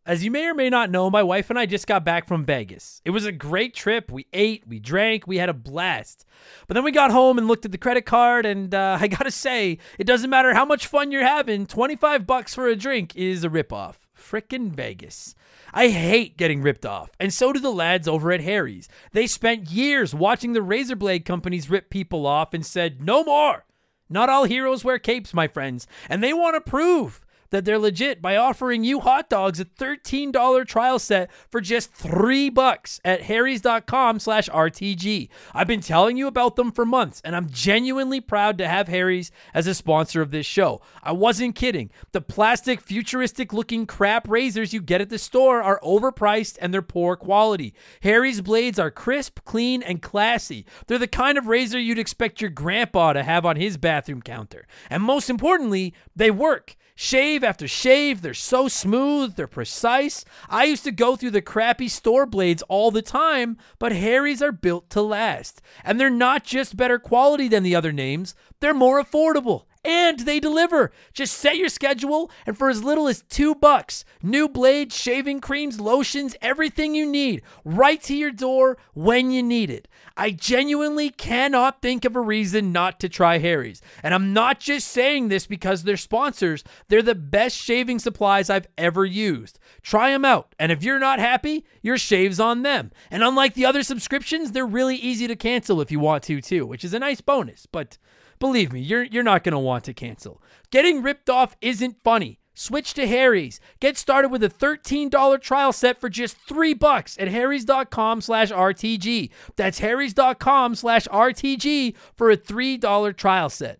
As you may or may not know, my wife and I just got back from Vegas. It was a great trip. We ate, we drank, we had a blast. But then we got home and looked at the credit card, and I gotta say, it doesn't matter how much fun you're having, $25 for a drink is a ripoff. Frickin' Vegas. I hate getting ripped off, and so do the lads over at Harry's. They spent years watching the razor blade companies rip people off and said, no more. Not all heroes wear capes, my friends, and they want to prove that they're legit by offering you hot dogs a $13 trial set for just $3 at harrys.com/RTG. I've been telling you about them for months, and I'm genuinely proud to have Harry's as a sponsor of this show. I wasn't kidding. The plastic, futuristic-looking crap razors you get at the store are overpriced and they're poor quality. Harry's blades are crisp, clean, and classy. They're the kind of razor you'd expect your grandpa to have on his bathroom counter. And most importantly, they work. Shave after shave, they're so smooth, they're precise. I used to go through the crappy store blades all the time, but Harry's are built to last. And they're not just better quality than the other names, they're more affordable. And they deliver. Just set your schedule, and for as little as $2, new blades, shaving creams, lotions, everything you need, right to your door when you need it. I genuinely cannot think of a reason not to try Harry's. And I'm not just saying this because they're sponsors. They're the best shaving supplies I've ever used. Try them out, and if you're not happy, your shave's on them. And unlike the other subscriptions, they're really easy to cancel if you want to too, which is a nice bonus, but believe me, you're not going to want to cancel. Getting ripped off isn't funny. Switch to Harry's. Get started with a $13 trial set for just $3 at harrys.com/RTG. That's harrys.com/RTG for a $3 trial set.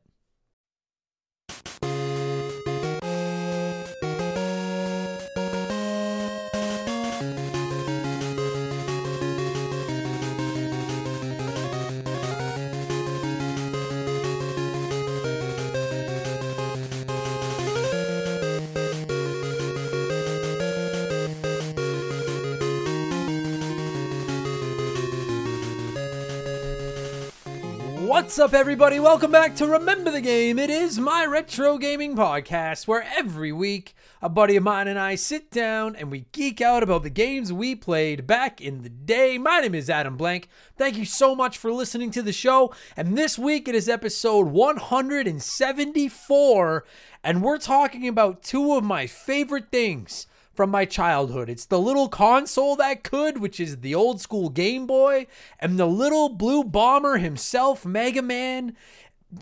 What's up, everybody? Welcome back to Remember the Game. It is my retro gaming podcast where every week a buddy of mine and I sit down and we geek out about the games we played back in the day. My name is Adam Blank. Thank you so much for listening to the show. And this week it is episode 174, and we're talking about two of my favorite things from my childhood. It's the little console that could, which is the old school Game Boy, and the little blue bomber himself, Mega Man.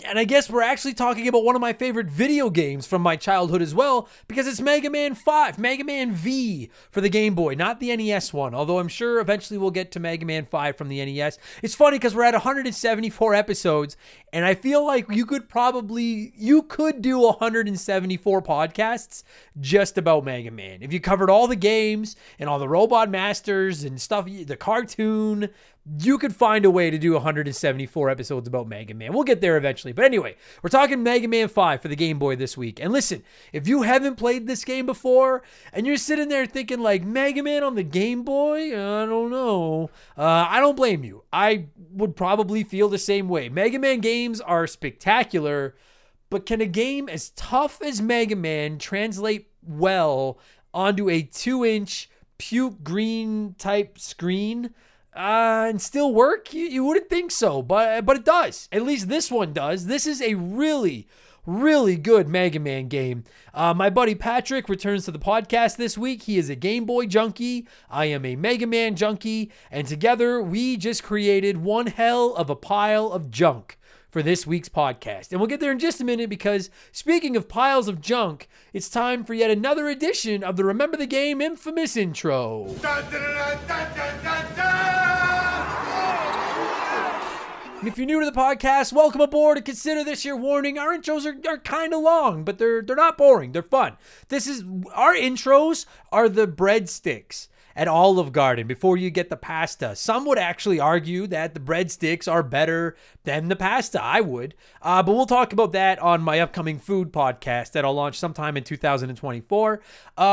And I guess we're actually talking about one of my favorite video games from my childhood as well, because it's Mega Man 5, Mega Man V for the Game Boy, not the NES one, although I'm sure eventually we'll get to Mega Man 5 from the NES. It's funny because we're at 174 episodes, and I feel like you could do 174 podcasts just about Mega Man. If you covered all the games and all the Robot Masters and stuff, the cartoon, you could find a way to do 174 episodes about Mega Man. We'll get there eventually. But anyway, we're talking Mega Man 5 for the Game Boy this week. And listen, if you haven't played this game before and you're sitting there thinking like, Mega Man on the Game Boy? I don't know. I don't blame you. I would probably feel the same way. Mega Man games are spectacular, but can a game as tough as Mega Man translate well onto a 2-inch puke green type screen and still work? You wouldn't think so, but it does. At least this one does. This is a really, really good Mega Man game. My buddy Patrick returns to the podcast this week. He is a Game Boy junkie. I am a Mega Man junkie. And together we just created one hell of a pile of junk for this week's podcast. And we'll get there in just a minute because speaking of piles of junk, it's time for yet another edition of the Remember the Game infamous intro. Dun, dun, dun, dun, dun, dun, dun. And if you're new to the podcast, welcome aboard, and consider this your warning. Our intros are kind of long, but they're not boring. They're fun. Our intros are the breadsticks. at Olive Garden before you get the pasta. Some would actually argue that the breadsticks are better than the pasta. I would. But we'll talk about that on my upcoming food podcast that I'll launch sometime in 2024.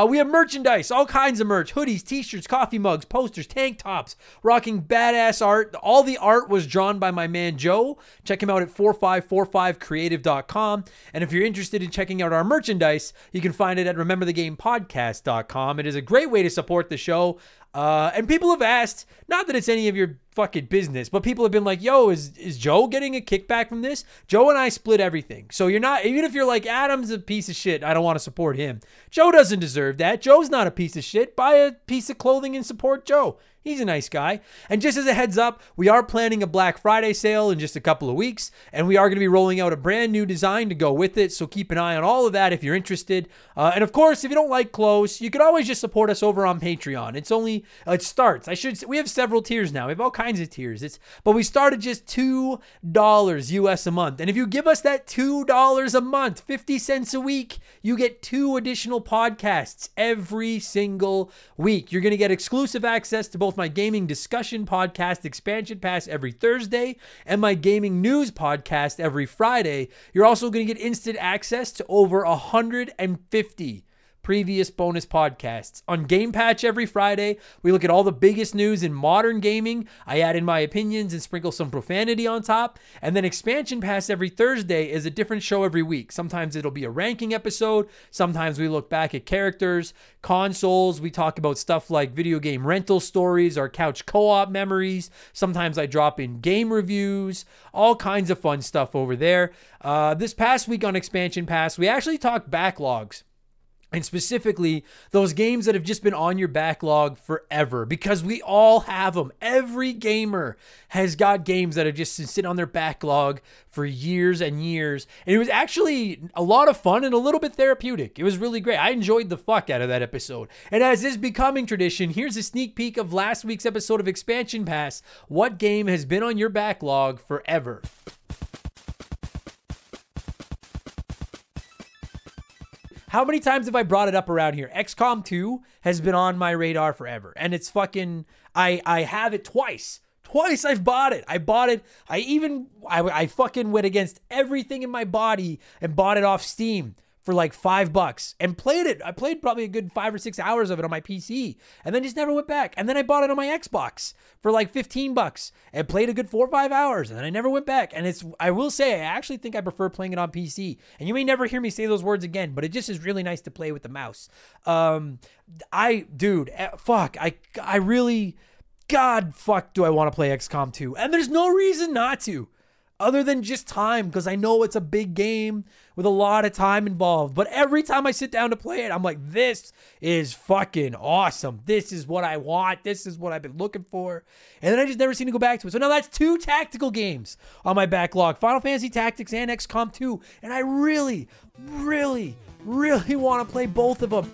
We have merchandise, all kinds of merch, hoodies, t-shirts, coffee mugs, posters, tank tops, rocking badass art. All the art was drawn by my man Joe. Check him out at 4545creative.com. And if you're interested in checking out our merchandise, you can find it at rememberthegamepodcast.com. It is a great way to support the show. And people have asked, not that it's any of your fucking business, but people have been like, yo, is Joe getting a kickback from this? Joe and I split everything. So you're not, even if you're like, Adam's a piece of shit, I don't want to support him. Joe doesn't deserve that. Joe's not a piece of shit. Buy a piece of clothing and support Joe. He's a nice guy. And just as a heads up, we are planning a Black Friday sale in just a couple of weeks, and we are going to be rolling out a brand new design to go with it. So keep an eye on all of that if you're interested. And of course, if you don't like clothes, you can always just support us over on Patreon. It starts. We have several tiers now. We have all kinds of tiers. But we started just $2 US a month. And if you give us that $2 a month, 50 cents a week, you get 2 additional podcasts every single week. You're going to get exclusive access to both my gaming discussion podcast, Expansion Pass, every Thursday, and my gaming news podcast every Friday. You're also going to get instant access to over 150 previous bonus podcasts. On Game Patch every Friday, we look at all the biggest news in modern gaming. I add in my opinions and sprinkle some profanity on top. And then Expansion Pass every Thursday is a different show every week. Sometimes it'll be a ranking episode. Sometimes we look back at characters, consoles. We talk about stuff like video game rental stories or couch co-op memories. Sometimes I drop in game reviews, all kinds of fun stuff over there. This past week on Expansion Pass, we actually talked backlogs. And specifically, those games that have just been on your backlog forever, because we all have them. Every gamer has got games that have just sit on their backlog for years and years. And it was actually a lot of fun and a little bit therapeutic. It was really great. I enjoyed the fuck out of that episode. And as is becoming tradition, here's a sneak peek of last week's episode of Expansion Pass. What game has been on your backlog forever? How many times have I brought it up around here? XCOM 2 has been on my radar forever. And it's fucking, I have it twice. Twice I've bought it. I bought it. I fucking went against everything in my body and bought it off Steam for like $5 and played it. I played probably a good 5 or 6 hours of it on my PC and then just never went back. And then I bought it on my Xbox for like $15 and played a good 4 or 5 hours and then I never went back. And I will say, I actually think I prefer playing it on PC. And you may never hear me say those words again, but it just is really nice to play with the mouse. God, fuck, do I want to play XCOM 2? And there's no reason not to. Other than just time, because I know it's a big game with a lot of time involved. But every time I sit down to play it, I'm like, this is fucking awesome. This is what I want. This is what I've been looking for. And then I just never seem to go back to it. So now that's 2 tactical games on my backlog. Final Fantasy Tactics and XCOM 2. And I really, really, really want to play both of them.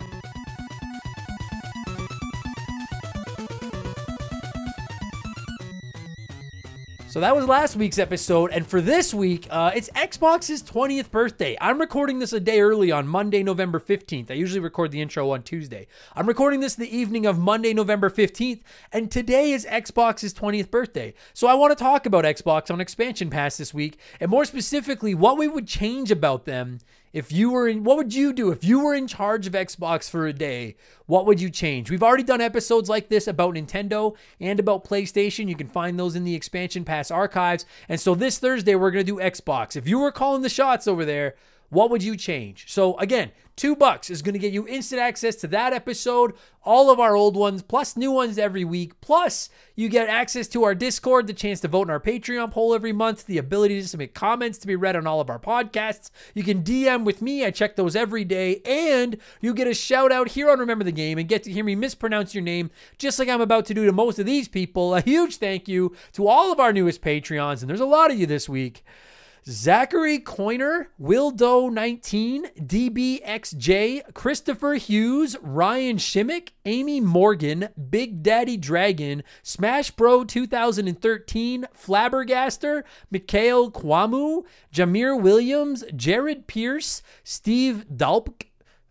So that was last week's episode, and for this week, it's Xbox's 20th birthday. I'm recording this a day early on Monday, November 15th. I usually record the intro on Tuesday. I'm recording this the evening of Monday, November 15th, and today is Xbox's 20th birthday. So I want to talk about Xbox on Expansion Pass this week, and more specifically, what we would change about them what would you do if you were in charge of Xbox for a day? What would you change? We've already done episodes like this about Nintendo and about PlayStation. You can find those in the Expansion Pass archives. And so this Thursday, we're going to do Xbox. If you were calling the shots over there, what would you change? So again, $2 is going to get you instant access to that episode, all of our old ones, plus new ones every week. Plus, you get access to our Discord, the chance to vote in our Patreon poll every month, the ability to submit comments to be read on all of our podcasts. You can DM with me. I check those every day. And you get a shout out here on Remember the Game and get to hear me mispronounce your name, just like I'm about to do to most of these people. A huge thank you to all of our newest Patreons, and there's a lot of you this week. Zachary Coiner, Wildo19, DBXJ, Christopher Hughes, Ryan Shimmick, Amy Morgan, Big Daddy Dragon, Smash Bro 2013, Flabbergaster, Mikhail Kwamu, Jameer Williams, Jared Pierce, Steve Dalpk,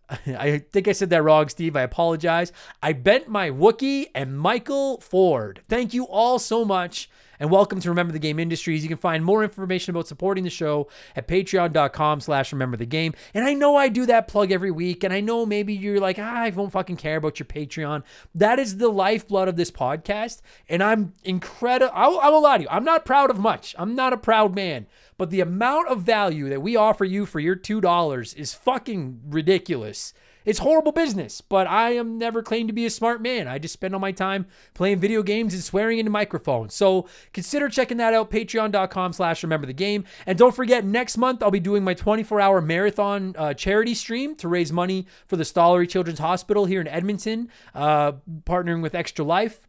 I think I said that wrong, Steve. I apologize. I bent my Wookie and Michael Ford. Thank you all so much. And welcome to Remember the Game Industries. You can find more information about supporting the show at patreon.com/rememberthegame. And I know I do that plug every week. And I know maybe you're like, I don't fucking care about your Patreon. That is the lifeblood of this podcast. And I'm incredible. I will lie to you. I'm not proud of much. I'm not a proud man. But the amount of value that we offer you for your $2 is fucking ridiculous. It's horrible business, but I am never claimed to be a smart man. I just spend all my time playing video games and swearing into microphones. So consider checking that out, patreon.com/rememberthegame. And don't forget, next month I'll be doing my 24-hour marathon charity stream to raise money for the Stollery Children's Hospital here in Edmonton, partnering with Extra Life.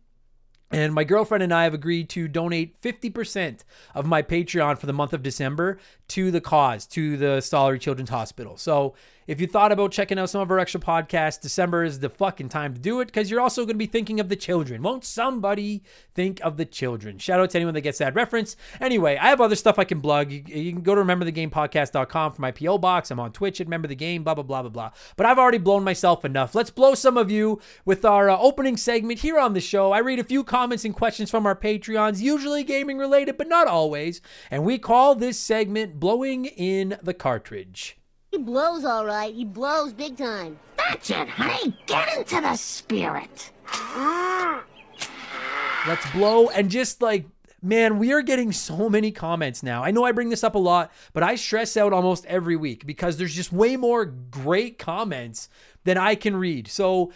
And my girlfriend and I have agreed to donate 50% of my Patreon for the month of December to the cause, to the Stollery Children's Hospital. So if you thought about checking out some of our extra podcasts, December is the fucking time to do it, because you're also going to be thinking of the children. Won't somebody think of the children? Shout out to anyone that gets that reference. Anyway, I have other stuff I can plug. You can go to rememberthegamepodcast.com for my P.O. box. I'm on Twitch at Remember the Game, blah, blah, blah, blah, blah. But I've already blown myself enough. Let's blow some of you with our opening segment here on the show. I read a few comments and questions from our Patreons, usually gaming related, but not always. And we call this segment Blowing in the Cartridge. He blows all right. He blows big time. That's it, honey. Get into the spirit. Let's blow. And just like, man, we are getting so many comments now. I know I bring this up a lot, but I stress out almost every week because there's just way more great comments than I can read. So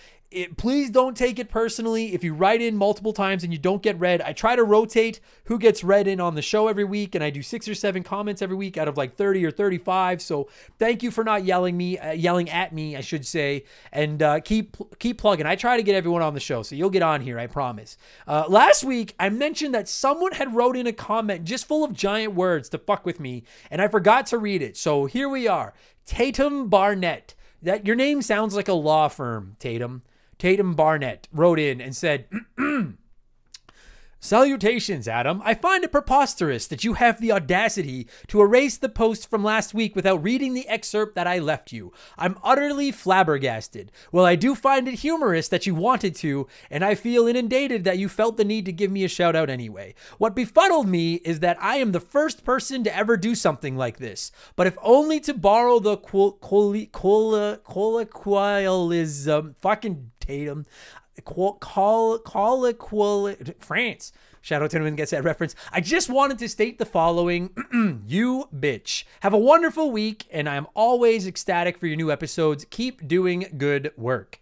please don't take it personally if you write in multiple times and you don't get read. I try to rotate who gets read in on the show every week, and I do 6 or 7 comments every week out of like 30 or 35. So thank you for not yelling at me, I should say, and keep plugging. I try to get everyone on the show, so you'll get on here, I promise. Last week, I mentioned that someone had wrote in a comment just full of giant words to fuck with me, and I forgot to read it. So here we are. Tatum Barnett. That your name sounds like a law firm, Tatum. Tatum Barnett wrote in and said, Salutations, Adam. I find it preposterous that you have the audacity to erase the post from last week without reading the excerpt that I left you. I'm utterly flabbergasted. Well, I do find it humorous that you wanted to, and I feel inundated that you felt the need to give me a shout out anyway. What befuddled me is that I am the first person to ever do something like this, but if only to borrow the colloquialism, fucking Tatum, France. Shout out to anyone who gets that reference. I just wanted to state the following. You bitch. Have a wonderful week, and I'm always ecstatic for your new episodes. Keep doing good work.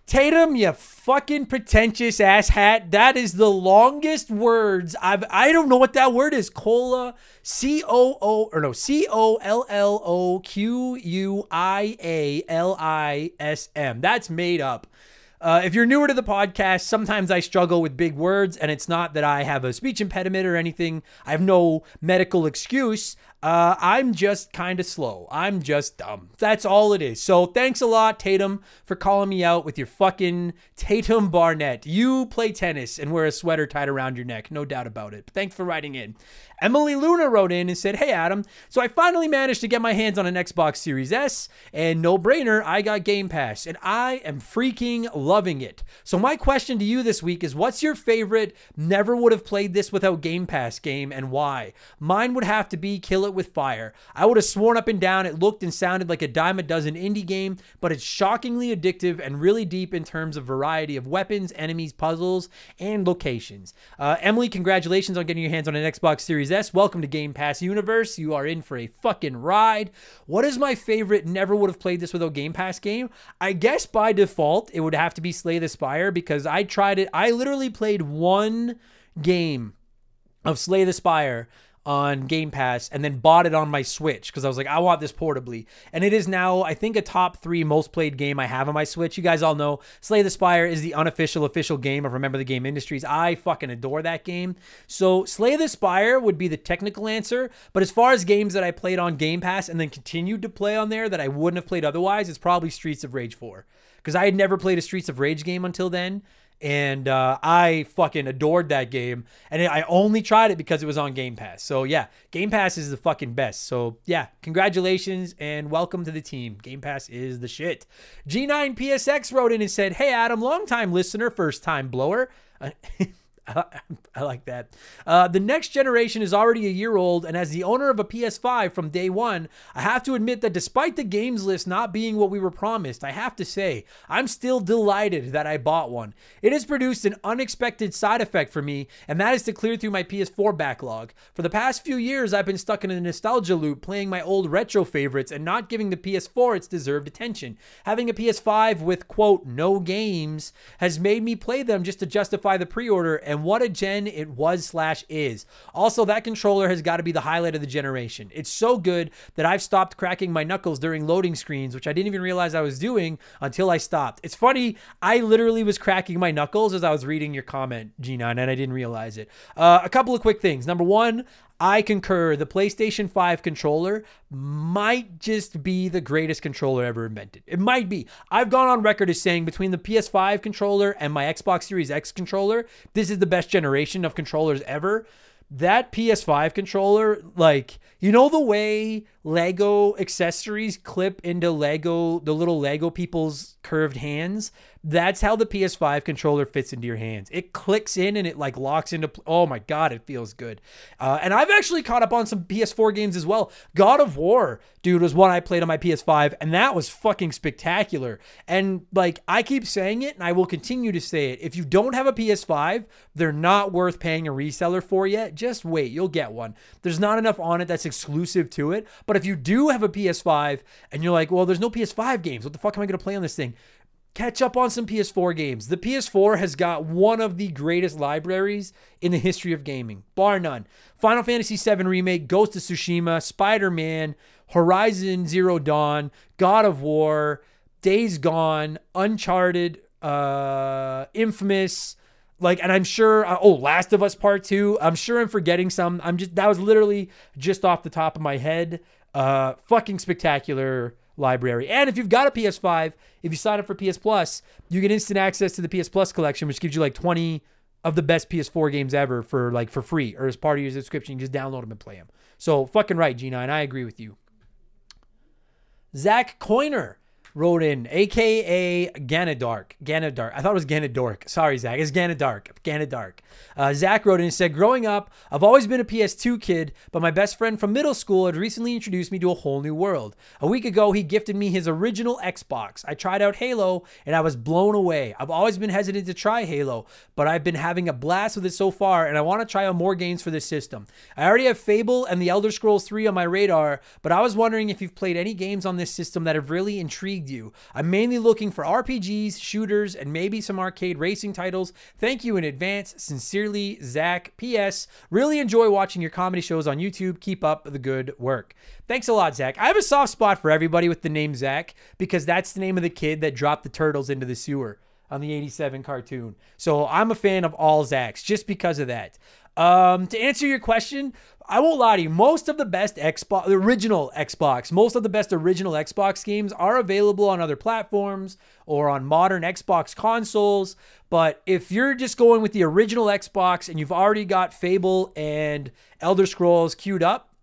Tatum, you fucking pretentious ass hat. That is the longest words I don't know what that word is. Colloloquuialism. That's made up. If you're newer to the podcast, sometimes I struggle with big words, and it's not that I have a speech impediment or anything. I have no medical excuse. I'm just kind of slow. I'm just dumb. That's all it is. So thanks a lot, Tatum, for calling me out with your fucking Tatum Barnett. You play tennis and wear a sweater tied around your neck. No doubt about it. But thanks for writing in. Emily Luna wrote in and said, Hey, Adam. So I finally managed to get my hands on an Xbox Series S, and no brainer, I got Game Pass, and I am freaking loving it. So my question to you this week is, what's your favorite never would have played this without Game Pass game, and why? Mine would have to be Kill It With Fire. I would have sworn up and down it looked and sounded like a dime a dozen indie game, but it's shockingly addictive and really deep in terms of variety of weapons, enemies, puzzles, and locations. Emily, congratulations on getting your hands on an Xbox Series S. Welcome to Game Pass Universe. You are in for a fucking ride. What is my favorite never would have played this without Game Pass game? I guess by default, it would have to be Slay the Spire, because I tried it. I literally played one game of Slay the Spire on Game Pass and then bought it on my Switch because I was like, I want this portably. And it is now, I think, a top 3 most played game I have on my Switch. You guys all know Slay the Spire is the unofficial official game of Remember the Game Industries. I fucking adore that game. So Slay the Spire would be the technical answer. But as far as games that I played on Game Pass and then continued to play on there that I wouldn't have played otherwise, it's probably Streets of Rage 4. Because I had never played a Streets of Rage game until then. And I fucking adored that game. And I only tried it because it was on Game Pass. So yeah, Game Pass is the fucking best. So yeah, congratulations and welcome to the team. Game Pass is the shit. G9PSX wrote in and said, "Hey Adam, long-time listener, first-time blower." I like that. The next generation is already a year old, and as the owner of a PS5 from day one, I have to admit that despite the games list not being what we were promised, I have to say, I'm still delighted that I bought one. It has produced an unexpected side effect for me, and that is to clear through my PS4 backlog. For the past few years, I've been stuck in a nostalgia loop, playing my old retro favorites and not giving the PS4 its deserved attention. Having a PS5 with, quote, no games has made me play them just to justify the pre-order, and what a gen it was/is. Also, that controller has got to be the highlight of the generation. It's so good that I've stopped cracking my knuckles during loading screens, which I didn't even realize I was doing until I stopped. It's funny, I literally was cracking my knuckles as I was reading your comment, G9, and I didn't realize it. A couple of quick things. Number one, I concur. The PlayStation 5 controller might just be the greatest controller ever invented. It might be. I've gone on record as saying between the PS5 controller and my Xbox Series X controller, this is the best generation of controllers ever. That PS5 controller, like, you know the way Lego accessories clip into Lego, the little Lego people's curved hands? That's how the PS5 controller fits into your hands. It clicks in and it like locks into, oh my God, it feels good. And I've actually caught up on some PS4 games as well. God of War, dude, was one I played on my PS5 and that was fucking spectacular. And like, I keep saying it and I will continue to say it. If you don't have a PS5, they're not worth paying a reseller for yet. Just wait, you'll get one. There's not enough on it that's exclusive to it. But if you do have a PS5 and you're like, well, there's no PS5 games, what the fuck am I going to play on this thing? Catch up on some PS4 games. The PS4 has got one of the greatest libraries in the history of gaming, bar none. Final Fantasy VII Remake, Ghost of Tsushima, Spider-Man, Horizon Zero Dawn, God of War, Days Gone, Uncharted, Infamous, like, and I'm sure, Last of Us Part 2. I'm sure I'm forgetting some. That was literally just off the top of my head. Fucking spectacular library. And if you've got a PS5, if you sign up for PS Plus, you get instant access to the PS Plus collection, which gives you like 20 of the best PS4 games ever for free, or as part of your subscription. You just download them and play them. So fucking right, G9. I agree with you. Zach Coiner wrote in, a.k.a. Ganadark. I thought it was Ganadork. Sorry, Zach. It's Ganadark. Zach wrote in and said, growing up, I've always been a PS2 kid, but my best friend from middle school had recently introduced me to a whole new world. A week ago, he gifted me his original Xbox. I tried out Halo, and I was blown away. I've always been hesitant to try Halo, but I've been having a blast with it so far, and I want to try out more games for this system. I already have Fable and The Elder Scrolls 3 on my radar, but I was wondering if you've played any games on this system that have really intrigued you. I'm mainly looking for RPGs, shooters, and maybe some arcade racing titles. Thank you in advance. Sincerely, Zach. P.S. Really enjoy watching your comedy shows on YouTube. Keep up the good work. Thanks a lot, Zach. I have a soft spot for everybody with the name Zach because that's the name of the kid that dropped the turtles into the sewer on the 87 cartoon. So I'm a fan of all Zachs just because of that. To answer your question, I won't lie to you. Most of the best original Xbox games are available on other platforms or on modern Xbox consoles. But if you're just going with the original Xbox and you've already got Fable and Elder Scrolls queued up,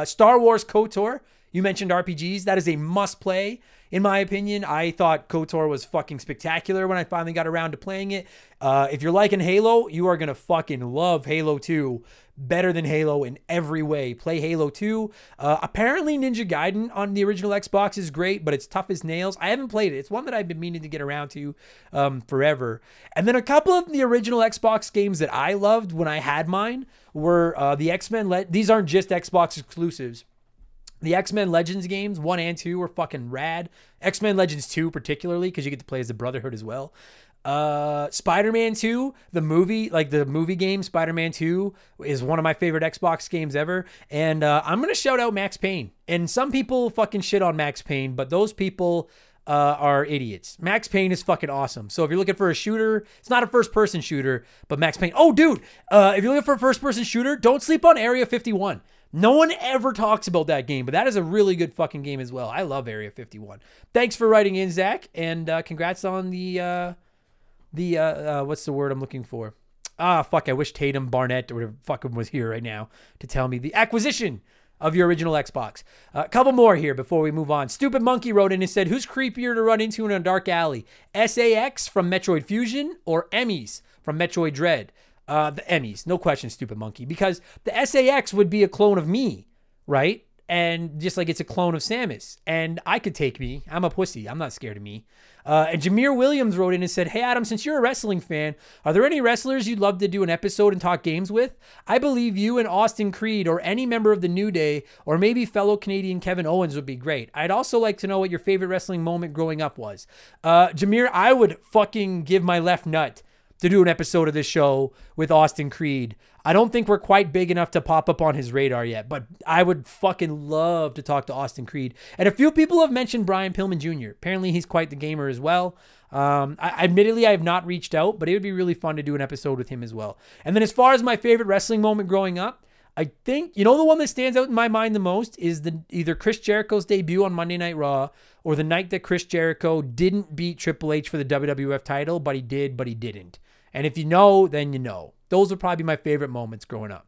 Star Wars KOTOR, you mentioned RPGs, that is a must play. In my opinion, I thought KOTOR was fucking spectacular when I finally got around to playing it. If you're liking Halo, you are going to fucking love Halo 2 better than Halo in every way. Play Halo 2. Apparently Ninja Gaiden on the original Xbox is great, but it's tough as nails. I haven't played it. It's one that I've been meaning to get around to forever. And then a couple of the original Xbox games that I loved when I had mine were the X-Men. These aren't just Xbox exclusives. The X-Men Legends games, 1 and 2, were fucking rad. X-Men Legends 2 particularly, because you get to play as the Brotherhood as well. Spider-Man 2, the movie game Spider-Man 2 is one of my favorite Xbox games ever. And I'm going to shout out Max Payne. And some people fucking shit on Max Payne, but those people are idiots. Max Payne is fucking awesome. So if you're looking for a shooter, it's not a first-person shooter, but Max Payne. Oh, dude, if you're looking for a first-person shooter, don't sleep on Area 51. No one ever talks about that game, but that is a really good fucking game as well. I love Area 51. Thanks for writing in, Zach, and congrats on the what's the word I'm looking for? Fuck, I wish Tatum Barnett or whatever fucking was here right now to tell me the acquisition of your original Xbox. A couple more here before we move on. Stupid Monkey wrote in and said, who's creepier to run into in a dark alley? SAX from Metroid Fusion or Emmys from Metroid Dread? The Emmys, no question, Stupid Monkey, because the SAX would be a clone of me, right? And just like it's a clone of Samus. And I could take me. I'm a pussy. I'm not scared of me. And Jameer Williams wrote in and said, hey, Adam, since you're a wrestling fan, are there any wrestlers you'd love to do an episode and talk games with? I believe you and Austin Creed or any member of the New Day or maybe fellow Canadian Kevin Owens would be great. I'd also like to know what your favorite wrestling moment growing up was. Jameer, I would fucking give my left nut to do an episode of this show with Austin Creed. I don't think we're quite big enough to pop up on his radar yet, but I would fucking love to talk to Austin Creed. And a few people have mentioned Brian Pillman Jr. Apparently he's quite the gamer as well. Admittedly, I have not reached out, but it would be really fun to do an episode with him as well. And then as far as my favorite wrestling moment growing up, I think, the one that stands out in my mind the most is either Chris Jericho's debut on Monday Night Raw or the night that Chris Jericho didn't beat Triple H for the WWF title, but he did, but he didn't. And if you know, then you know. Those are probably my favorite moments growing up.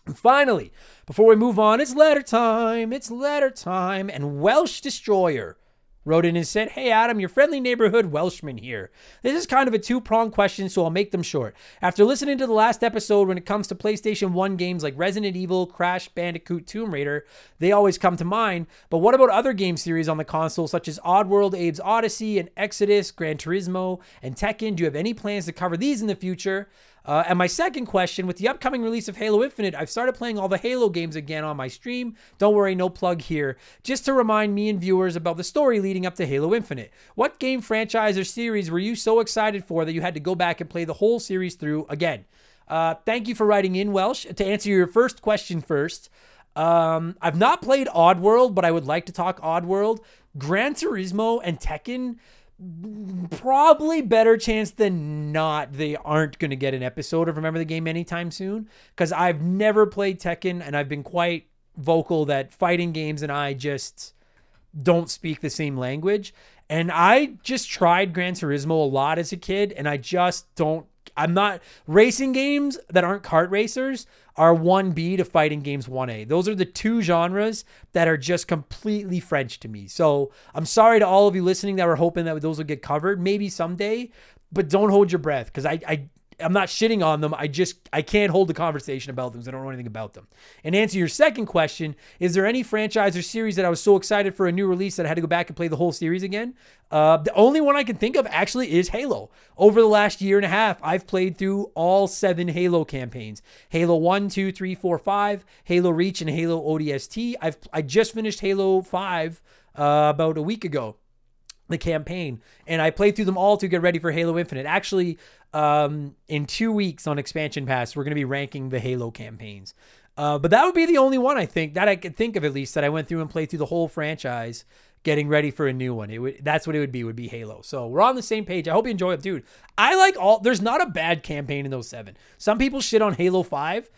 And finally, before we move on, it's letter time. It's letter time. And Welsh Destroyer wrote in and said, hey, Adam, your friendly neighborhood Welshman here. This is kind of a two-pronged question, so I'll make them short. After listening to the last episode, when it comes to PlayStation 1 games like Resident Evil, Crash Bandicoot, Tomb Raider, they always come to mind. But what about other game series on the console, such as Oddworld, Abe's Odyssey, and Exodus, Gran Turismo, and Tekken? Do you have any plans to cover these in the future? And my second question, with the upcoming release of Halo Infinite, I've started playing all the Halo games again on my stream. Don't worry, no plug here. Just to remind me and viewers about the story leading up to Halo Infinite. What game franchise or series were you so excited for that you had to go back and play the whole series through again? Thank you for writing in, Welsh. To answer your first question first, I've not played Oddworld, but I would like to talk Oddworld. Gran Turismo and Tekken, probably better chance than not they aren't going to get an episode of Remember the Game anytime soon, because I've never played Tekken and I've been quite vocal that fighting games and I just don't speak the same language. And I just tried Gran Turismo a lot as a kid and I just don't. I'm not racing games that aren't kart racers are 1B to fighting games 1A. Those are the two genres that are just completely French to me. So I'm sorry to all of you listening that were hoping that those would get covered maybe someday, but don't hold your breath because I'm not shitting on them. I can't hold the conversation about them because I don't know anything about them. And to answer your second question, is there any franchise or series that I was so excited for a new release that I had to go back and play the whole series again? The only one I can think of actually is Halo. Over the last year and a half, I've played through all 7 Halo campaigns. Halo 1, 2, 3, 4, 5, Halo Reach, and Halo ODST. I just finished Halo 5 about a week ago, the campaign, and I played through them all to get ready for Halo Infinite. Actually, in 2 weeks on Expansion Pass, we're going to be ranking the Halo campaigns. But that would be the only one I think that I could think of, at least, that I went through and played through the whole franchise getting ready for a new one. That's what it would be Halo. So we're on the same page. I hope you enjoy it, dude. I like there's not a bad campaign in those 7. Some people shit on Halo 5.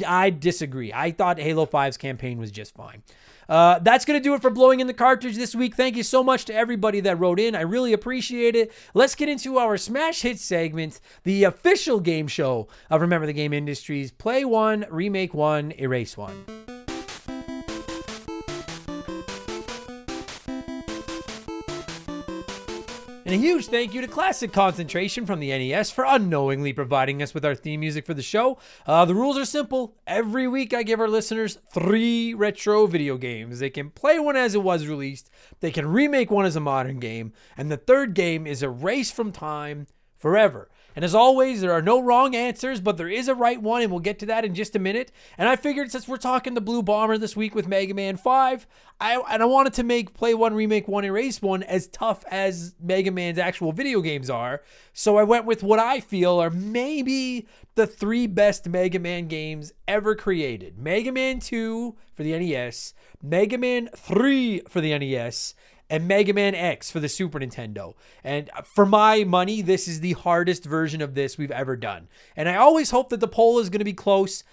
I disagree. I thought Halo 5's campaign was just fine. That's going to do it for Blowing in the Cartridge this week. Thank you so much to everybody that wrote in. I really appreciate it. Let's get into our Smash Hits segment, the official game show of Remember the Game Industries. Play 1, remake 1, erase 1. And a huge thank you to Classic Concentration from the NES for unknowingly providing us with our theme music for the show. The rules are simple. Every week I give our listeners 3 retro video games. They can play one as it was released, they can remake one as a modern game, and the third game is erased from time forever. And as always, there are no wrong answers, but there is a right one, and we'll get to that in just a minute. And I figured since we're talking the Blue Bomber this week with Mega Man 5, I wanted to make Play 1, Remake 1, Erase 1 as tough as Mega Man's actual video games are. So I went with what I feel are maybe the 3 best Mega Man games ever created. Mega Man 2 for the NES, Mega Man 3 for the NES, and Mega Man X for the Super Nintendo. And for my money, this is the hardest version of this we've ever done. And I always hope that the poll is going to be close.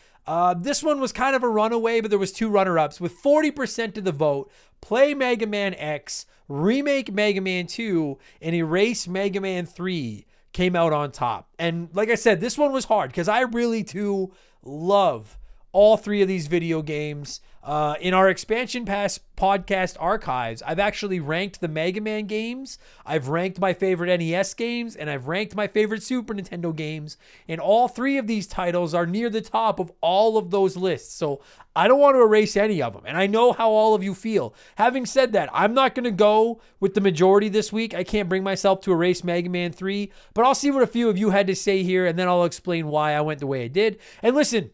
This one was kind of a runaway, but there was 2 runner-ups. With 40% of the vote, play Mega Man X, remake Mega Man 2, and erase Mega Man 3. came out on top. And like I said, this one was hard because I really do love all three of these video games. In our Expansion Pass podcast archives, I've actually ranked the Mega Man games, I've ranked my favorite NES games, and I've ranked my favorite Super Nintendo games, and all three of these titles are near the top of all of those lists. So I don't want to erase any of them, and I know how all of you feel. Having said that, I'm not going to go with the majority this week. I can't bring myself to erase Mega Man 3, but I'll see what a few of you had to say here, and then I'll explain why I went the way I did. And listen,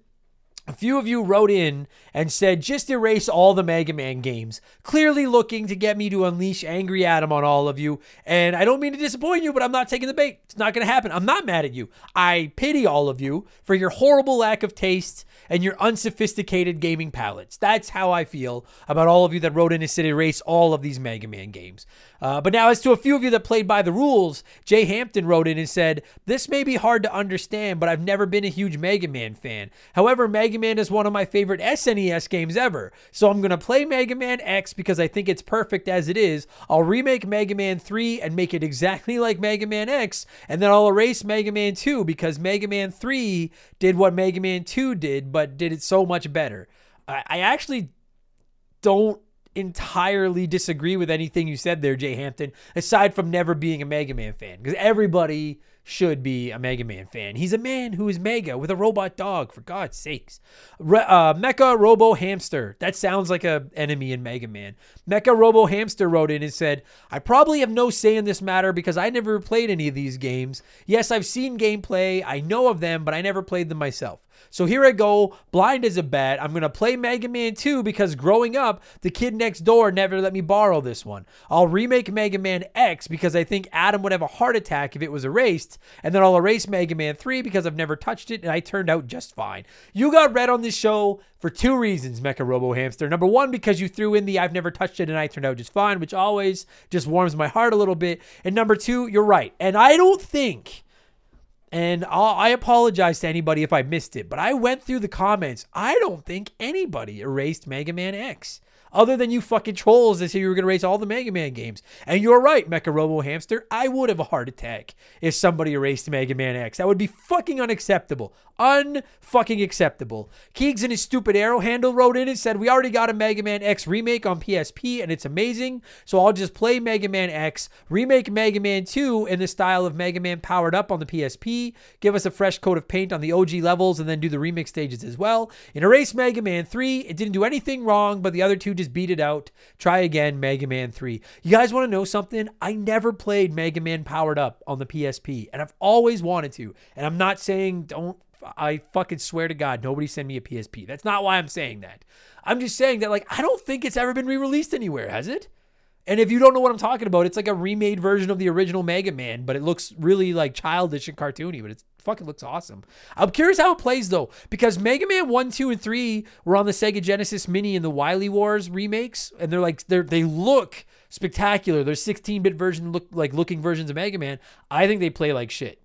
a few of you wrote in and said, just erase all the Mega Man games, clearly looking to get me to unleash Angry Adam on all of you. And I don't mean to disappoint you, but I'm not taking the bait. It's not going to happen. I'm not mad at you. I pity all of you for your horrible lack of taste and your unsophisticated gaming palates. That's how I feel about all of you that wrote in and said erase all of these Mega Man games. But now, as to a few of you that played by the rules, Jay Hampton wrote in and said, this may be hard to understand, but I've never been a huge Mega Man fan. However, Mega Man is one of my favorite SNES games ever. So I'm going to play Mega Man X because I think it's perfect as it is. I'll remake Mega Man 3 and make it exactly like Mega Man X. And then I'll erase Mega Man 2 because Mega Man 3 did what Mega Man 2 did, but did it so much better. I actually don't entirely disagree with anything you said there, Jay Hampton, aside from never being a Mega Man fan, because everybody should be a Mega Man fan. He's a man who is mega with a robot dog, for God's sakes. Mecha Robo Hamster. That sounds like an enemy in Mega Man. Mecha Robo Hamster wrote in and said, I probably have no say in this matter because I never played any of these games. Yes, I've seen gameplay, I know of them, but I never played them myself. So here I go, blind as a bat. I'm going to play Mega Man 2 because growing up, the kid next door never let me borrow this one. I'll remake Mega Man X because I think Adam would have a heart attack if it was erased. And then I'll erase Mega Man 3 because I've never touched it and I turned out just fine. You got read on this show for two reasons, Mecha Robo Hamster. Number one, because you threw in the I've never touched it and I turned out just fine, which always just warms my heart a little bit. And number two, you're right. And I don't think... And I apologize to anybody if I missed it, but I went through the comments. I don't think anybody erased Mega Man X. Other than you fucking trolls that said you were going to erase all the Mega Man games. And you're right, Mecha Robo Hamster. I would have a heart attack if somebody erased Mega Man X. That would be fucking unacceptable. Unfucking acceptable. Keegs and his stupid arrow handle wrote in and said, we already got a Mega Man X remake on PSP and it's amazing. So I'll just play Mega Man X, remake Mega Man 2 in the style of Mega Man Powered Up on the PSP, give us a fresh coat of paint on the OG levels and then do the remix stages as well. And erase Mega Man 3. It didn't do anything wrong, but the other two just beat it out. Try again, Mega Man 3. You guys want to know something? I never played Mega Man Powered Up on the PSP, and I've always wanted to. And I'm not saying don't. I fucking swear to God, nobody send me a PSP. That's not why I'm saying that. I'm just saying that, like, I don't think it's ever been re-released anywhere, has it? And if you don't know what I'm talking about, it's like a remade version of the original Mega Man, but it looks really like childish and cartoony, but it fucking looks awesome. I'm curious how it plays though, because Mega Man 1, 2, and 3 were on the Sega Genesis Mini and the Wily Wars remakes, and they look spectacular. They're 16-bit looking versions of Mega Man. I think they play like shit.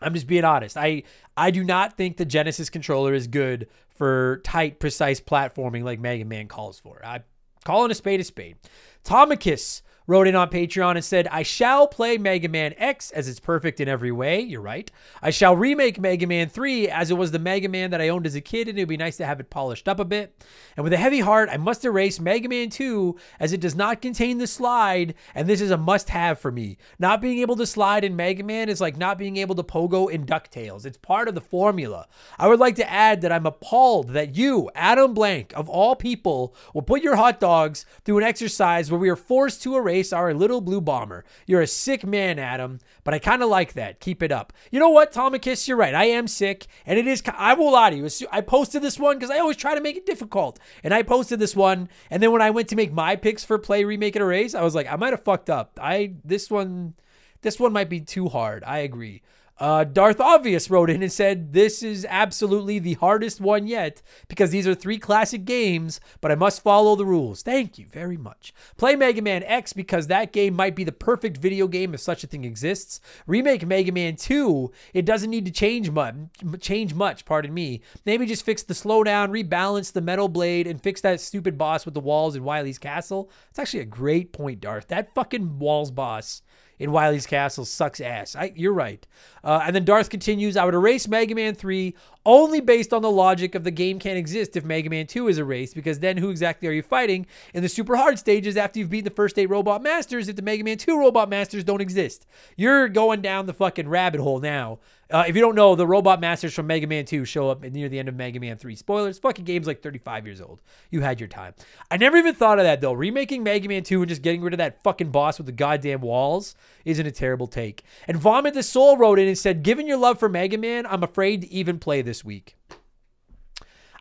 I'm just being honest. I do not think the Genesis controller is good for tight, precise platforming like Mega Man calls for. I'm calling a spade a spade. Tomicus wrote in on Patreon and said, I shall play Mega Man X as it's perfect in every way. You're right. I shall remake Mega Man 3 as it was the Mega Man that I owned as a kid, and it would be nice to have it polished up a bit. And with a heavy heart, I must erase Mega Man 2 as it does not contain the slide, and this is a must-have for me. Not being able to slide in Mega Man is like not being able to pogo in DuckTales. It's part of the formula. I would like to add that I'm appalled that you, Adam Blank, of all people, will put your hot dogs through an exercise where we are forced to erase our little blue bomber. You're a sick man, Adam, but I kind of like that. Keep it up. You know what, Tomicus? You're right. I am sick, and it is. I won't lie to you. I posted this one because I always try to make it difficult, and I posted this one, and then when I went to make my picks for play, remake, and erase, I was like, I might have fucked up. This one might be too hard. I agree. Darth Obvious wrote in and said, this is absolutely the hardest one yet because these are 3 classic games, but I must follow the rules. Thank you very much. Play Mega Man X because that game might be the perfect video game if such a thing exists. Remake Mega Man 2. It doesn't need to change much, pardon me. Maybe just fix the slowdown, rebalance the metal blade, and fix that stupid boss with the walls in Wily's castle. It's actually a great point, Darth. That fucking walls boss in Wily's Castle sucks ass. You're right. And then Darth continues, I would erase Mega Man 3 only based on the logic of the game can't exist if Mega Man 2 is erased, because then who exactly are you fighting in the super hard stages after you've beaten the first 8 Robot Masters if the Mega Man 2 Robot Masters don't exist? You're going down the fucking rabbit hole now. If you don't know, the Robot Masters from Mega Man 2 show up near the end of Mega Man 3. Spoilers, fucking game's like 35 years old. You had your time. I never even thought of that, though. Remaking Mega Man 2 and just getting rid of that fucking boss with the goddamn walls isn't a terrible take. And Vomit the Soul wrote in and said, given your love for Mega Man, I'm afraid to even play this week.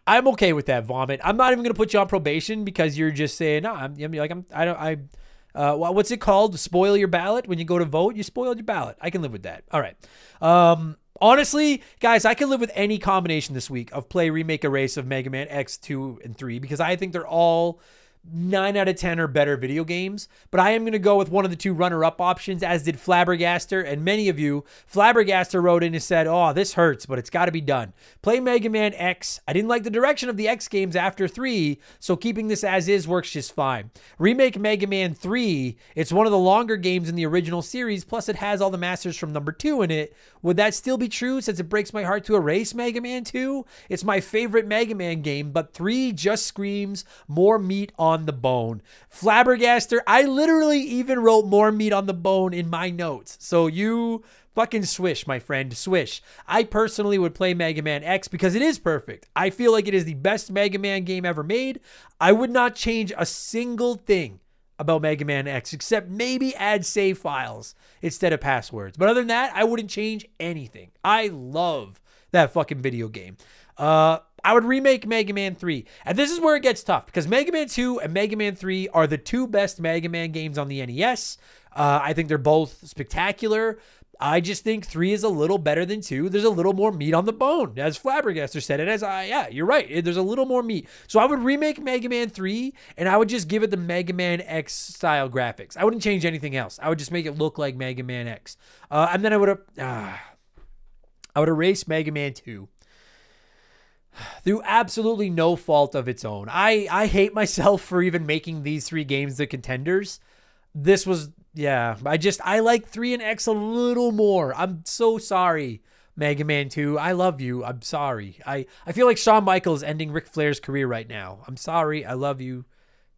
I'm okay with that, Vomit. I'm not even going to put you on probation because you're just saying, no, what's it called? Spoil your ballot. When you go to vote, you spoiled your ballot. I can live with that. All right. Honestly, guys, I can live with any combination this week of play, remake, erase of Mega Man X, 2, and 3 because I think they're all 9 out of 10 or better video games, but I am going to go with one of the 2 runner-up options, as did Flabbergaster, and many of you. Flabbergaster wrote in and said, oh, this hurts, but it's got to be done. Play Mega Man X. I didn't like the direction of the X games after 3, so keeping this as is works just fine. Remake Mega Man 3. It's one of the longer games in the original series, plus it has all the masters from number 2 in it. Would that still be true since it breaks my heart to erase Mega Man 2? It's my favorite Mega Man game, but 3 just screams more meat on the bone. Flabbergaster, I literally even wrote more meat on the bone in my notes. So you fucking swish, my friend, swish. I personally would play Mega Man X because it is perfect. I feel like it is the best Mega Man game ever made. I would not change a single thing about Mega Man X except maybe add save files instead of passwords. But other than that, I wouldn't change anything. I love that fucking video game. I would remake Mega Man 3. And this is where it gets tough because Mega Man 2 and Mega Man 3 are the 2 best Mega Man games on the NES. I think they're both spectacular. I just think 3 is a little better than 2. There's a little more meat on the bone, as Flabbergaster said. And yeah, you're right. There's a little more meat. So I would remake Mega Man 3 and I would just give it the Mega Man X style graphics. I wouldn't change anything else. I would just make it look like Mega Man X. And then I would erase Mega Man 2. Through absolutely no fault of its own. I hate myself for even making these 3 games the contenders. This was, yeah, I like 3 and X a little more. I'm so sorry, Mega Man 2. I love you. I'm sorry. I feel like Shawn Michaels ending Ric Flair's career right now. I'm sorry. I love you.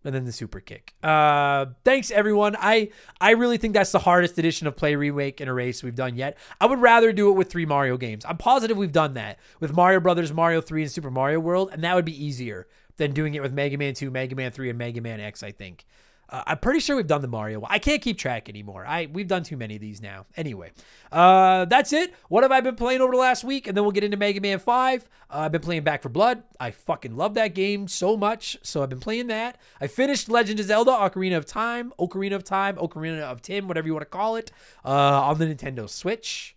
And then the super kick. Thanks, everyone. I really think that's the hardest edition of Play, Remake, and Erase we've done yet. I would rather do it with 3 Mario games. I'm positive we've done that with Mario Brothers, Mario 3, and Super Mario World, and that would be easier than doing it with Mega Man 2, Mega Man 3, and Mega Man X, I think. I'm pretty sure we've done the Mario. I can't keep track anymore. We've done too many of these now. Anyway, that's it. What have I been playing over the last week? And then we'll get into Mega Man 5. I've been playing Back 4 Blood. I fucking love that game so much. So I've been playing that. I finished Legend of Zelda, Ocarina of Time, Ocarina of Tim, whatever you want to call it, on the Nintendo Switch.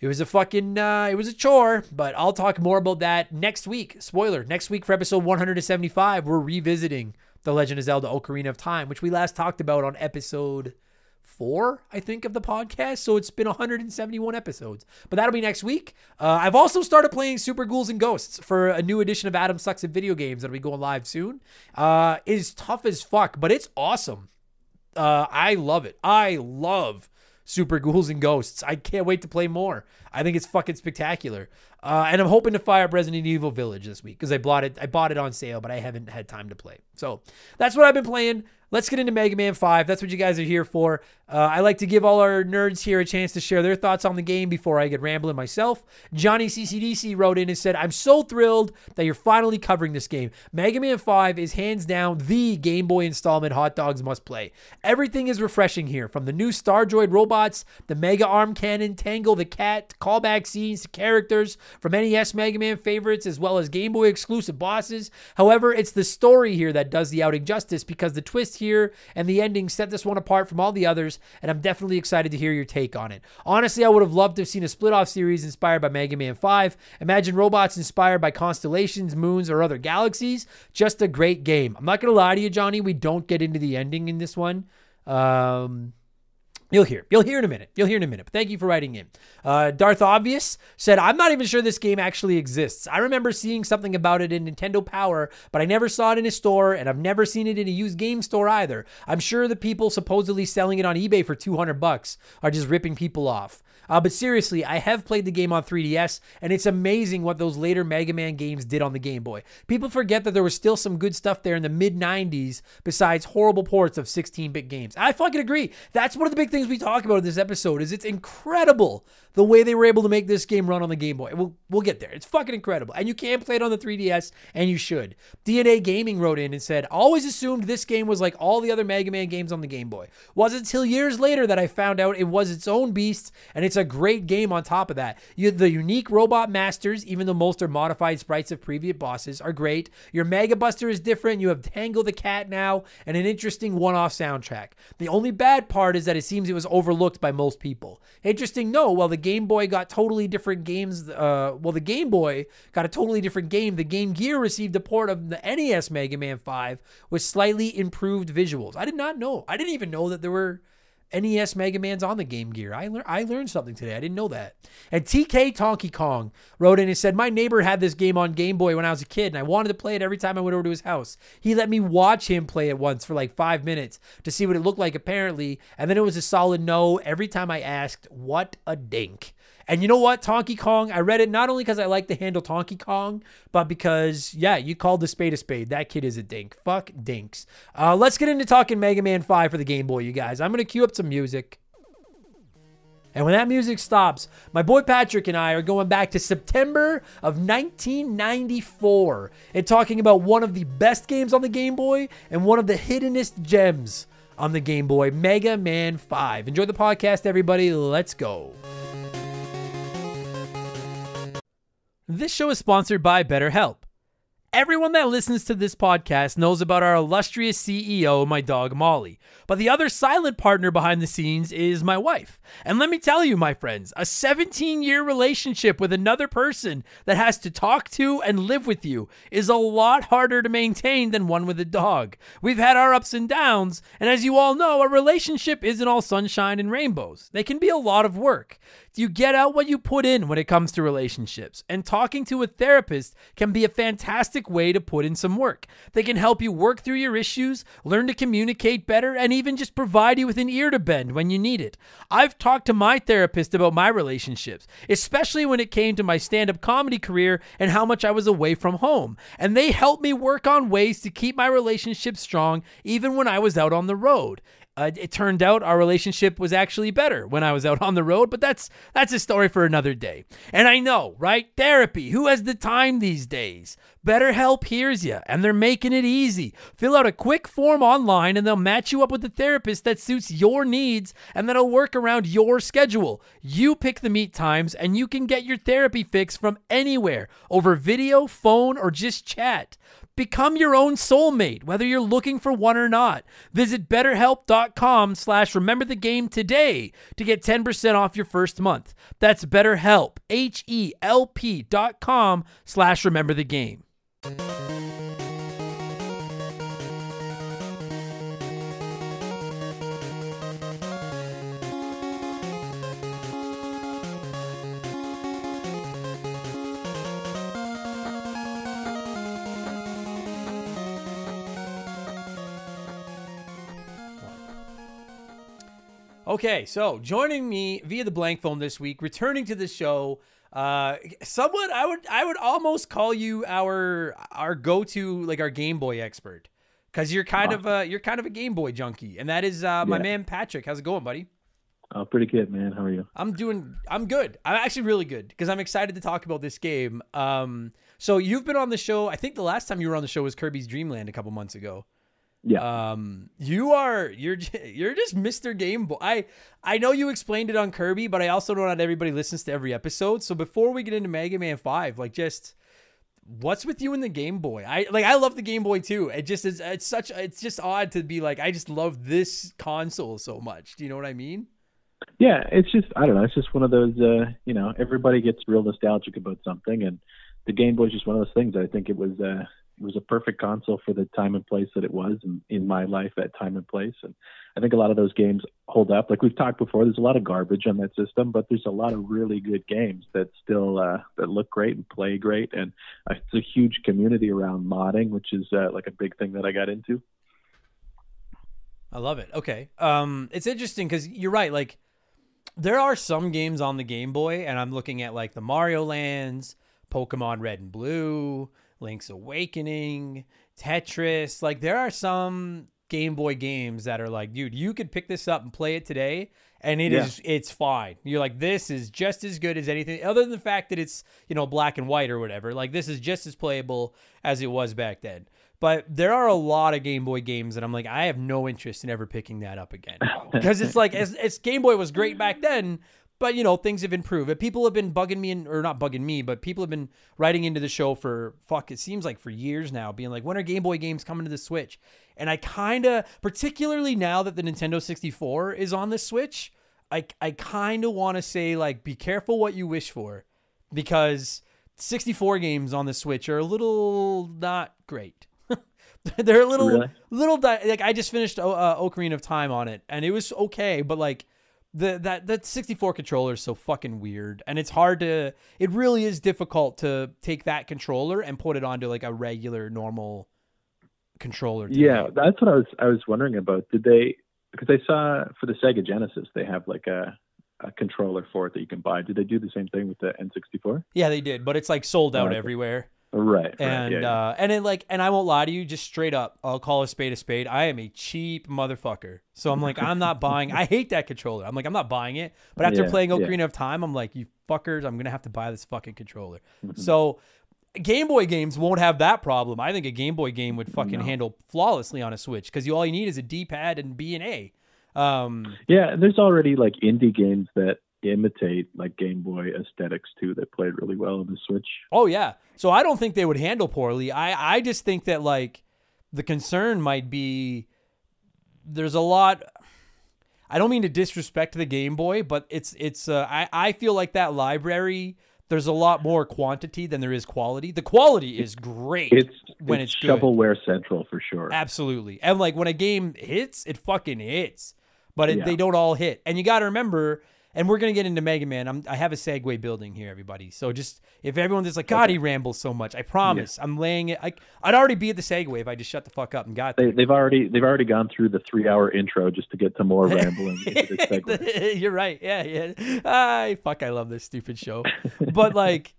It was it was a chore, but I'll talk more about that next week. Spoiler, next week for episode 175, we're revisiting The Legend of Zelda Ocarina of Time, which we last talked about on episode 4, I think, of the podcast. So it's been 171 episodes. But that'll be next week. I've also started playing Super Ghouls and Ghosts for a new edition of Adam Sucks at Video Games that'll be going live soon. It is tough as fuck, but it's awesome. I love it. I love Super Ghouls and Ghosts. I can't wait to play more. I think it's fucking spectacular. And I'm hoping to fire up Resident Evil Village this week because I bought it on sale, but I haven't had time to play. So that's what I've been playing. Let's get into Mega Man 5. That's what you guys are here for. I like to give all our nerds here a chance to share their thoughts on the game before I get rambling myself. Johnny CCDC wrote in and said, I'm so thrilled that you're finally covering this game. Mega Man 5 is hands down the Game Boy installment hot dogs must play. Everything is refreshing here, from the new Star Droid robots, the Mega Arm Cannon, Tangle the Cat, callback scenes to characters from NES Mega Man favorites, as well as Game Boy exclusive bosses. However, it's the story here that does the outing justice, because the twist here and the ending set this one apart from all the others, and I'm definitely excited to hear your take on it. Honestly, I would have loved to have seen a split-off series inspired by Mega Man 5. Imagine robots inspired by constellations, moons, or other galaxies. Just a great game. I'm not going to lie to you, Johnny, we don't get into the ending in this one. You'll hear in a minute. But thank you for writing in. Darth Obvious said, I'm not even sure this game actually exists. I remember seeing something about it in Nintendo Power, but I never saw it in a store, and I've never seen it in a used game store either. I'm sure the people supposedly selling it on eBay for $200 are just ripping people off. But seriously, I have played the game on 3DS, and it's amazing what those later Mega Man games did on the Game Boy. People forget that there was still some good stuff there in the mid-90s besides horrible ports of 16-bit games. I fucking agree. That's one of the big things we talk about in this episode is it's incredible the way they were able to make this game run on the Game Boy. We'll get there. It's fucking incredible. And you can play it on the 3DS, and you should. DNA Gaming wrote in and said, always assumed this game was like all the other Mega Man games on the Game Boy. Wasn't until years later that I found out it was its own beast, and it's a great game on top of that. The unique robot masters, even though most are modified sprites of previous bosses, are great. Your Mega Buster is different. You have Tangle the Cat now, and an interesting one-off soundtrack. The only bad part is that it seems it was overlooked by most people. Interesting, no, while the Game Boy got totally different games, the Game Boy got a totally different game, the Game Gear received a port of the NES Mega Man 5 with slightly improved visuals. I did not know. I didn't even know that there were NES Mega Man's on the Game Gear. I learned something today. I didn't know that. And TK Tonky Kong wrote in and said, my neighbor had this game on Game Boy when I was a kid, and I wanted to play it every time I went over to his house. He let me watch him play it once for like 5 minutes to see what it looked like, apparently, and then it was a solid no every time I asked. What a dink. And you know what, Tonky Kong, I read it not only because I like the handle Tonky Kong, but because, yeah, you called the spade a spade. That kid is a dink. Fuck dinks. Let's get into talking Mega Man 5 for the Game Boy, you guys. I'm going to cue up some music. And when that music stops, my boy Patrick and I are going back to September of 1994 and talking about one of the best games on the Game Boy and one of the hiddenest gems on the Game Boy, Mega Man 5. Enjoy the podcast, everybody. Let's go. This show is sponsored by BetterHelp. Everyone that listens to this podcast knows about our illustrious CEO, my dog Molly. But the other silent partner behind the scenes is my wife. And let me tell you, my friends, a 17-year relationship with another person that has to talk to and live with you is a lot harder to maintain than one with a dog. We've had our ups and downs, and as you all know, a relationship isn't all sunshine and rainbows. They can be a lot of work. You get out what you put in when it comes to relationships, and talking to a therapist can be a fantastic way to put in some work. They can help you work through your issues, learn to communicate better, and even just provide you with an ear to bend when you need it. I've talked to my therapist about my relationships, especially when it came to my stand-up comedy career and how much I was away from home, and they helped me work on ways to keep my relationship strong even when I was out on the road. It turned out our relationship was actually better when I was out on the road, but that's a story for another day. And I know, right? Therapy. Who has the time these days? BetterHelp hears you, and they're making it easy. Fill out a quick form online, and they'll match you up with a therapist that suits your needs, and that'll work around your schedule. You pick the meet times, and you can get your therapy fix from anywhere, over video, phone, or just chat. Become your own soulmate, whether you're looking for one or not. Visit BetterHelp.com/rememberthegame today to get 10% off your first month. That's BetterHelp, HELP.com/rememberthegame. Okay, so joining me via the blank phone this week, returning to the show, someone I would almost call you our go-to, like, our Game Boy expert, because you're kind of a Game Boy junkie, and that is my man Patrick. How's it going, buddy? Oh, pretty good, man. How are you? I'm good. I'm actually really good because I'm excited to talk about this game. So you've been on the show. I think the last time you were on the show was Kirby's Dream Land a couple months ago. Yeah. You're just Mr. Game Boy. I know you explained it on Kirby, but I also know not everybody listens to every episode. So before we get into Mega Man 5, like, just what's with you in the Game Boy? I love the Game Boy too. It's just odd to be like, I just love this console so much. Do you know what I mean? Yeah, it's just, I don't know. It's just one of those, everybody gets real nostalgic about something, and the Game Boy is just one of those things. I think it was a perfect console for the time and place that it was in my life at time and place. And I think a lot of those games hold up. Like we've talked before, there's a lot of garbage on that system, but there's a lot of really good games that still that look great and play great. And it's a huge community around modding, which is like a big thing that I got into. I love it. Okay. It's interesting because you're right. Like, there are some games on the Game Boy, and I'm looking at like the Mario Lands, Pokemon Red and Blue, Link's Awakening, Tetris. Like, there are some Game Boy games that are like, dude, you could pick this up and play it today, and it's fine. You're like, this is just as good as anything, other than the fact that it's, you know, black and white or whatever. Like, this is just as playable as it was back then. But there are a lot of Game Boy games that I'm like, I have no interest in ever picking that up again. Because it's like, as Game Boy was great back then, but, you know, things have improved. People have been bugging me, or not bugging me, but people have been writing into the show for, it seems like for years now, being like, when are Game Boy games coming to the Switch? And I kind of, particularly now that the Nintendo 64 is on the Switch, I kind of want to say, like, be careful what you wish for. Because 64 games on the Switch are a little not great. They're a little, like, I just finished Ocarina of Time on it, and it was okay, but like that 64 controller is so fucking weird, and it's hard to. It really is difficult to take that controller and put it onto like a regular normal controller. Yeah, that's what I was wondering about. Did they? Because I saw for the Sega Genesis they have like a controller for it that you can buy. Did they do the same thing with the N64? Yeah, they did, but it's like sold out everywhere. Right. And yeah. And it like, and I won't lie to you, just straight up, I'll call a spade a spade. I am a cheap motherfucker. So I'm like, I'm not buying. I hate that controller. I'm like, I'm not buying it. But after playing Ocarina of Time, I'm like, you fuckers, I'm gonna have to buy this fucking controller. Mm-hmm. So Game Boy games won't have that problem. I think a Game Boy game would fucking handle flawlessly on a Switch, because all you need is a D-pad and B and A. Yeah, there's already like indie games that imitate like Game Boy aesthetics too that played really well on the Switch. Oh yeah. So I don't think they would handle poorly. I just think that like the concern might be there's a lot. I don't mean to disrespect the Game Boy, but I feel like that library, there's a lot more quantity than there is quality. The quality is great it's good. Shovelware central for sure. Absolutely. And like when a game hits, it fucking hits. But they don't all hit. And you got to remember, and we're going to get into Mega Man. I have a segue building here, everybody. So just, if everyone's just like, God, he rambles so much, I promise. Yeah. I'm laying it. I'd already be at the segue if I just shut the fuck up and got there. They've already gone through the 3-hour intro just to get to more rambling into this segue. You're right. Yeah. I love this stupid show. But like,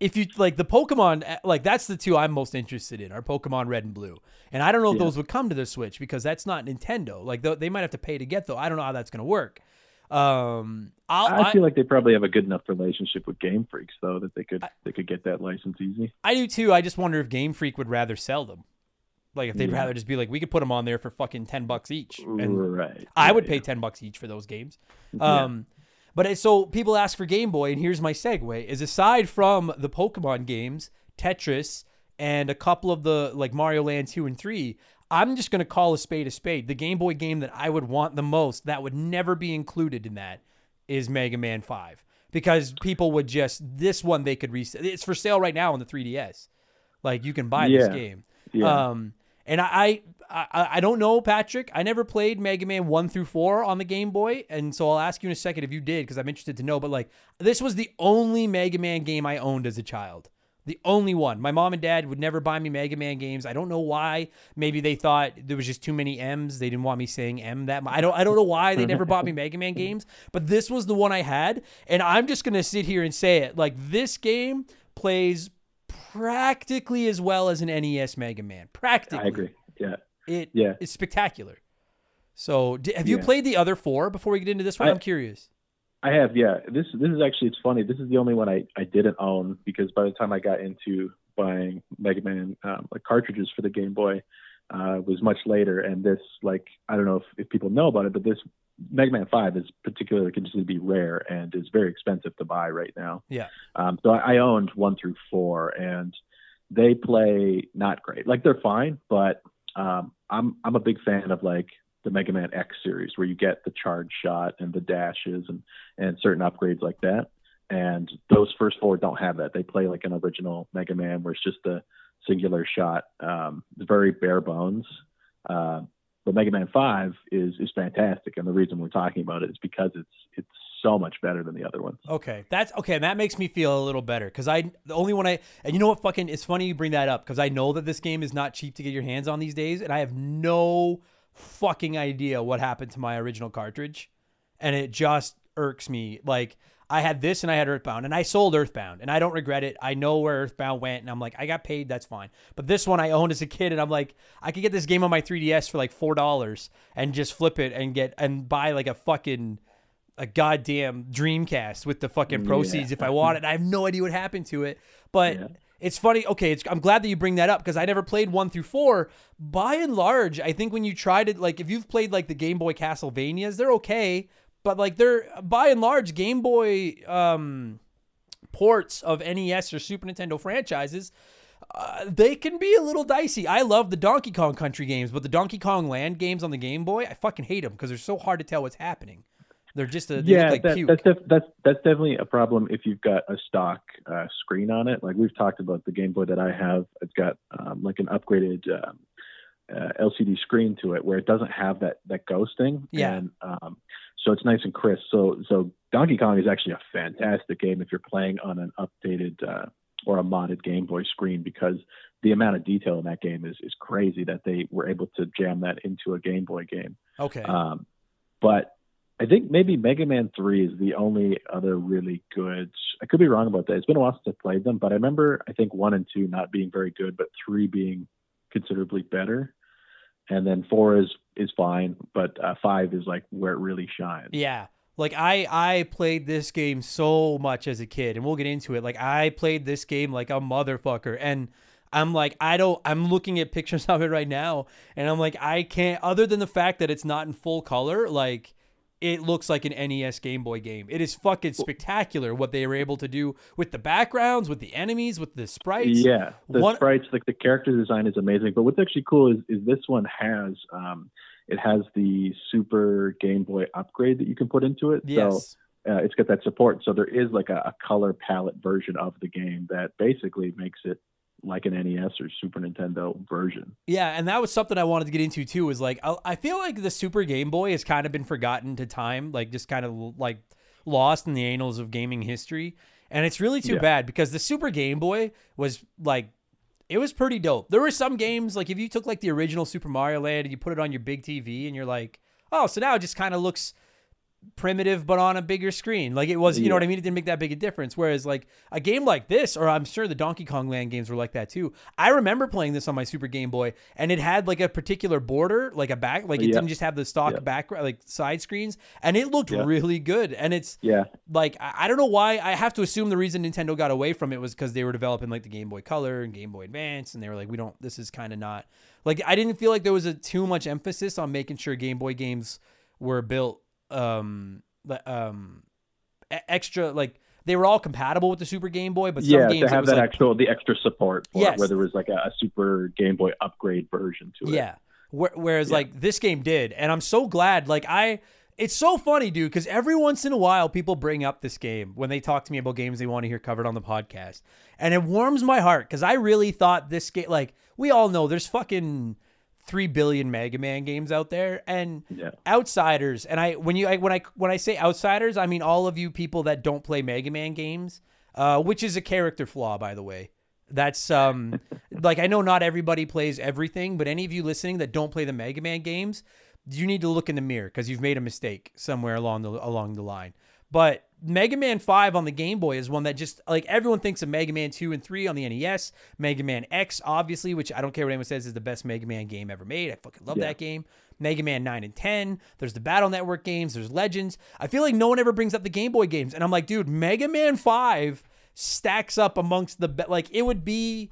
if you like the Pokemon, like that's the two I'm most interested in, are Pokemon Red and Blue. And I don't know if those would come to the Switch because that's not Nintendo. Like they might have to pay to get though. I don't know how that's going to work. I feel like they probably have a good enough relationship with Game Freaks though that they could get that license easy. I do too. I just wonder if Game Freak would rather sell them. Like if they'd rather just be like, we could put them on there for fucking $10 each. And right. I would pay $10 each for those games. But so people ask for Game Boy, and here's my segue, is aside from the Pokemon games, Tetris, and a couple of the like Mario Land 2 and 3, I'm just going to call a spade a spade. The Game Boy game that I would want the most, that would never be included in that, is Mega Man 5. Because people would just, this one they could resell. It's for sale right now on the 3DS. Like, you can buy this game. Yeah. And I don't know, Patrick. I never played Mega Man 1 through 4 on the Game Boy, and so I'll ask you in a second if you did, because I'm interested to know. But like, this was the only Mega Man game I owned as a child. The only one. My mom and dad would never buy me Mega Man games. I don't know why. Maybe they thought there was just too many M's. They didn't want me saying M that much. I don't know why they never bought me Mega Man games, but this was the one I had, and I'm just going to sit here and say it. Like, this game plays practically as well as an NES Mega Man. Practically. I agree. Yeah. It's spectacular. So, have you played the other 4 before we get into this one? I'm curious. I have, yeah. This is actually, it's funny. This is the only one I didn't own, because by the time I got into buying Mega Man like cartridges for the Game Boy, was much later. And this, like, I don't know if people know about it, but this Mega Man 5 is particularly considered to be rare and is very expensive to buy right now. Yeah. So I owned 1 through 4, and they play not great. Like, they're fine, but I'm a big fan of like the Mega Man X series, where you get the charge shot and the dashes and certain upgrades like that. And those first 4 don't have that. They play like an original Mega Man where it's just a singular shot. It's very bare bones. But Mega Man 5 is fantastic, and the reason we're talking about it is because it's so much better than the other ones. Okay, that's okay. That makes me feel a little better because the only one and you know what, fucking, it's funny you bring that up because I know that this game is not cheap to get your hands on these days, and I have no fucking idea what happened to my original cartridge, and it just irks me. Like, I had this and I had Earthbound, and I sold Earthbound, and I don't regret it. I know where Earthbound went, and I'm like, I got paid, that's fine. But this one I owned as a kid, and I'm like, I could get this game on my 3DS for like $4 and just flip it and buy like a goddamn Dreamcast with the fucking proceeds if I want it. I have no idea what happened to it, but it's funny. Okay, I'm glad that you bring that up because I never played 1 through 4. By and large, I think when you tried it, like if you've played like the Game Boy Castlevanias, they're okay. But like they're by and large Game Boy ports of NES or Super Nintendo franchises, they can be a little dicey. I love the Donkey Kong Country games, but the Donkey Kong Land games on the Game Boy, I fucking hate them because they're so hard to tell what's happening. They're just they look like puke. That's definitely a problem if you've got a stock screen on it. Like we've talked about the Game Boy that I have, it's got like an upgraded LCD screen to it where it doesn't have that ghosting. Yeah. And so it's nice and crisp. So Donkey Kong is actually a fantastic game if you're playing on an updated or a modded Game Boy screen because the amount of detail in that game is crazy that they were able to jam that into a Game Boy game. Okay. But I think maybe Mega Man 3 is the only other really good. I could be wrong about that. It's been a while since I played them, but I remember I think 1 and 2 not being very good, but 3 being considerably better. And then 4 is fine, but 5 is like where it really shines. Yeah. Like I played this game so much as a kid, and we'll get into it. Like I played this game like a motherfucker, and I'm like, I'm looking at pictures of it right now, and I'm like, I can't, other than the fact that it's not in full color, like it looks like an NES Game Boy game. It is fucking spectacular what they were able to do with the backgrounds, with the enemies, with the sprites. Yeah, sprites, like the character design is amazing. But what's actually cool is this one has it has the Super Game Boy upgrade that you can put into it. Yes. So it's got that support. So there is like a color palette version of the game that basically makes it like an NES or Super Nintendo version. Yeah, and that was something I wanted to get into too, is like, I feel like the Super Game Boy has kind of been forgotten to time, like just kind of like lost in the annals of gaming history. And it's really too bad because the Super Game Boy was like, it was pretty dope. There were some games, like if you took like the original Super Mario Land and you put it on your big TV and you're like, oh, so now it just kind of looks primitive but on a bigger screen. Like it was, you know what I mean? It didn't make that big a difference. Whereas like a game like this, or I'm sure the Donkey Kong Land games were like that too. I remember playing this on my Super Game Boy, and it had like a particular border, like a back, like it didn't just have the stock background, like side screens, and it looked really good. And it's like, I don't know why. I have to assume the reason Nintendo got away from it was because they were developing like the Game Boy Color and Game Boy Advance, and they were like, this is kind of not like, I didn't feel like there was too much emphasis on making sure Game Boy games were built extra, like they were all compatible with the Super Game Boy, but some games to have that like, the extra support for it, where there was like a Super Game Boy upgrade version to it. Yeah. Whereas like this game did, and I'm so glad. Like it's so funny, dude, because every once in a while people bring up this game when they talk to me about games they want to hear covered on the podcast, and it warms my heart because I really thought this game, like we all know, there's fucking 3 billion Mega Man games out there, and outsiders. And when I say outsiders, I mean all of you people that don't play Mega Man games, which is a character flaw, by the way. That's like, I know not everybody plays everything, but any of you listening that don't play the Mega Man games, you need to look in the mirror because you've made a mistake somewhere along the line. But Mega Man 5 on the Game Boy is one that just, like, everyone thinks of Mega Man 2 and 3 on the NES. Mega Man X, obviously, which I don't care what anyone says is the best Mega Man game ever made. I fucking love that game. Mega Man 9 and 10. There's the Battle Network games. There's Legends. I feel like no one ever brings up the Game Boy games. And I'm like, dude, Mega Man 5 stacks up amongst the like, it would be,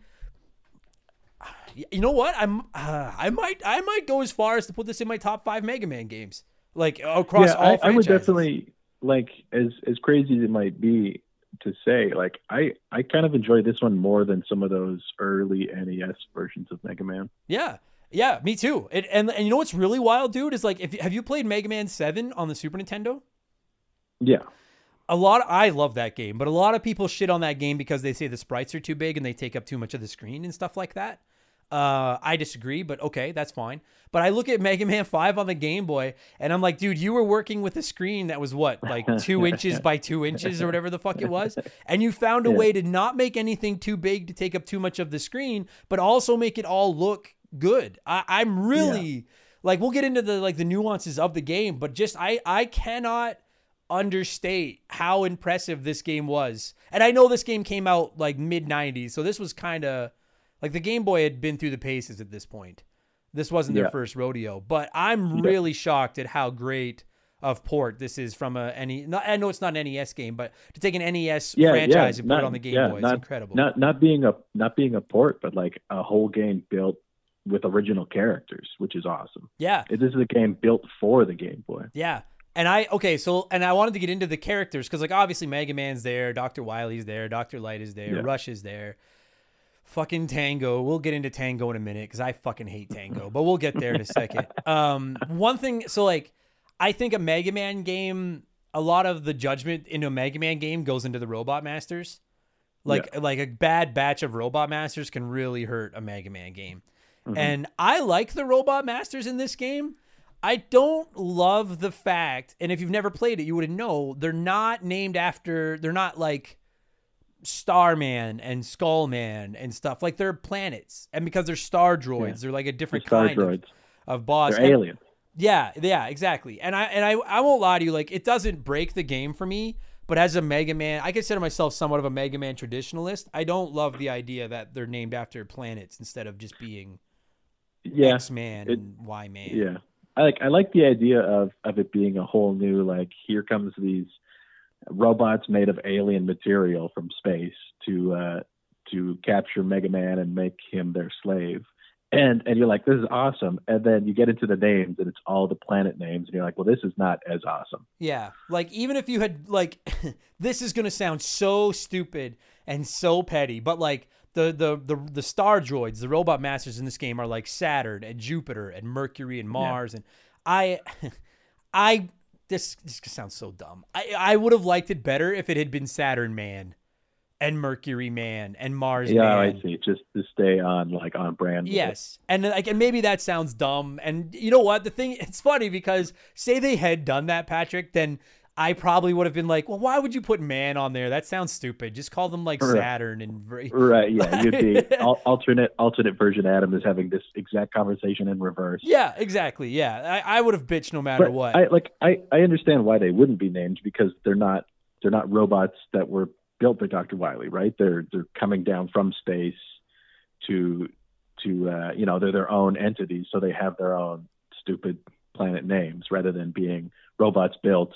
you know what? I might go as far as to put this in my top 5 Mega Man games, like across all franchises. I would definitely, like, as crazy as it might be to say, like, I kind of enjoy this one more than some of those early NES versions of Mega Man. Yeah, me too. And you know what's really wild, dude, is like, have you played Mega Man 7 on the Super Nintendo? Yeah. I love that game, but a lot of people shit on that game because they say the sprites are too big and they take up too much of the screen and stuff like that. I disagree, but okay, that's fine. But I look at Mega Man 5 on the Game Boy, and I'm like, dude, you were working with a screen that was what, like 2 inches by 2 inches or whatever the fuck it was, and you found a way to not make anything too big to take up too much of the screen, but also make it all look good. I'm really like, we'll get into the nuances of the game, but just I cannot understate how impressive this game was. And I know this game came out like mid 90s, so this was kind of like the Game Boy had been through the paces at this point. This wasn't their first rodeo, but I'm really shocked at how great of port this is from a I know it's not an NES game, but to take an NES franchise and put it on the Game Boy is incredible. Not being a port, but like a whole game built with original characters, which is awesome. Yeah. This is a game built for the Game Boy. Yeah. And I wanted to get into the characters because, like, obviously Mega Man's there, Dr. Wily's there, Dr. Light is there, Rush is there, fucking Tango. We'll get into Tango in a minute because I fucking hate Tango, but we'll get there in a second. One thing, so like, I think a Mega Man game, a lot of the judgment in a Mega Man game goes into the Robot Masters. Like a bad batch of Robot Masters can really hurt a Mega Man game. And I like the Robot Masters in this game. I don't love the fact, and if you've never played it, you wouldn't know, they're not named after, they're not like Starman and Skullman and stuff. Like, they're planets. And because they're star droids, they're like a different kind of boss. They're aliens. Yeah, exactly. And I won't lie to you, like, it doesn't break the game for me, but as a Mega Man, I consider myself somewhat of a Mega Man traditionalist. I don't love the idea that they're named after planets instead of just being X-Man and Y-Man. Yeah. I like the idea of it being a whole new, like, here comes these robots made of alien material from space to capture Mega Man and make him their slave. And you're like, this is awesome. And then you get into the names and it's all the planet names. And you're like, well, this is not as awesome. Yeah. Like, even if you had, like, this is going to sound so stupid and so petty, but like the star droids, the Robot Masters in this game are like Saturn and Jupiter and Mercury and Mars. And this sounds so dumb. I would have liked it better if it had been Saturn Man and Mercury Man and Mars Man. Yeah, I see. Just to stay on brand. Yes. And maybe that sounds dumb. And you know what? It's funny because say they had done that, Patrick, then I probably would have been like, well, why would you put Man on there? That sounds stupid. Just call them like Saturn and right. Yeah, you'd be alternate version Adam is having this exact conversation in reverse. Yeah, exactly. Yeah, I would have bitched no matter what. I understand why they wouldn't be named because they're not robots that were built by Dr. Wily, right? They're coming down from space to they're their own entities, so they have their own stupid planet names rather than being robots built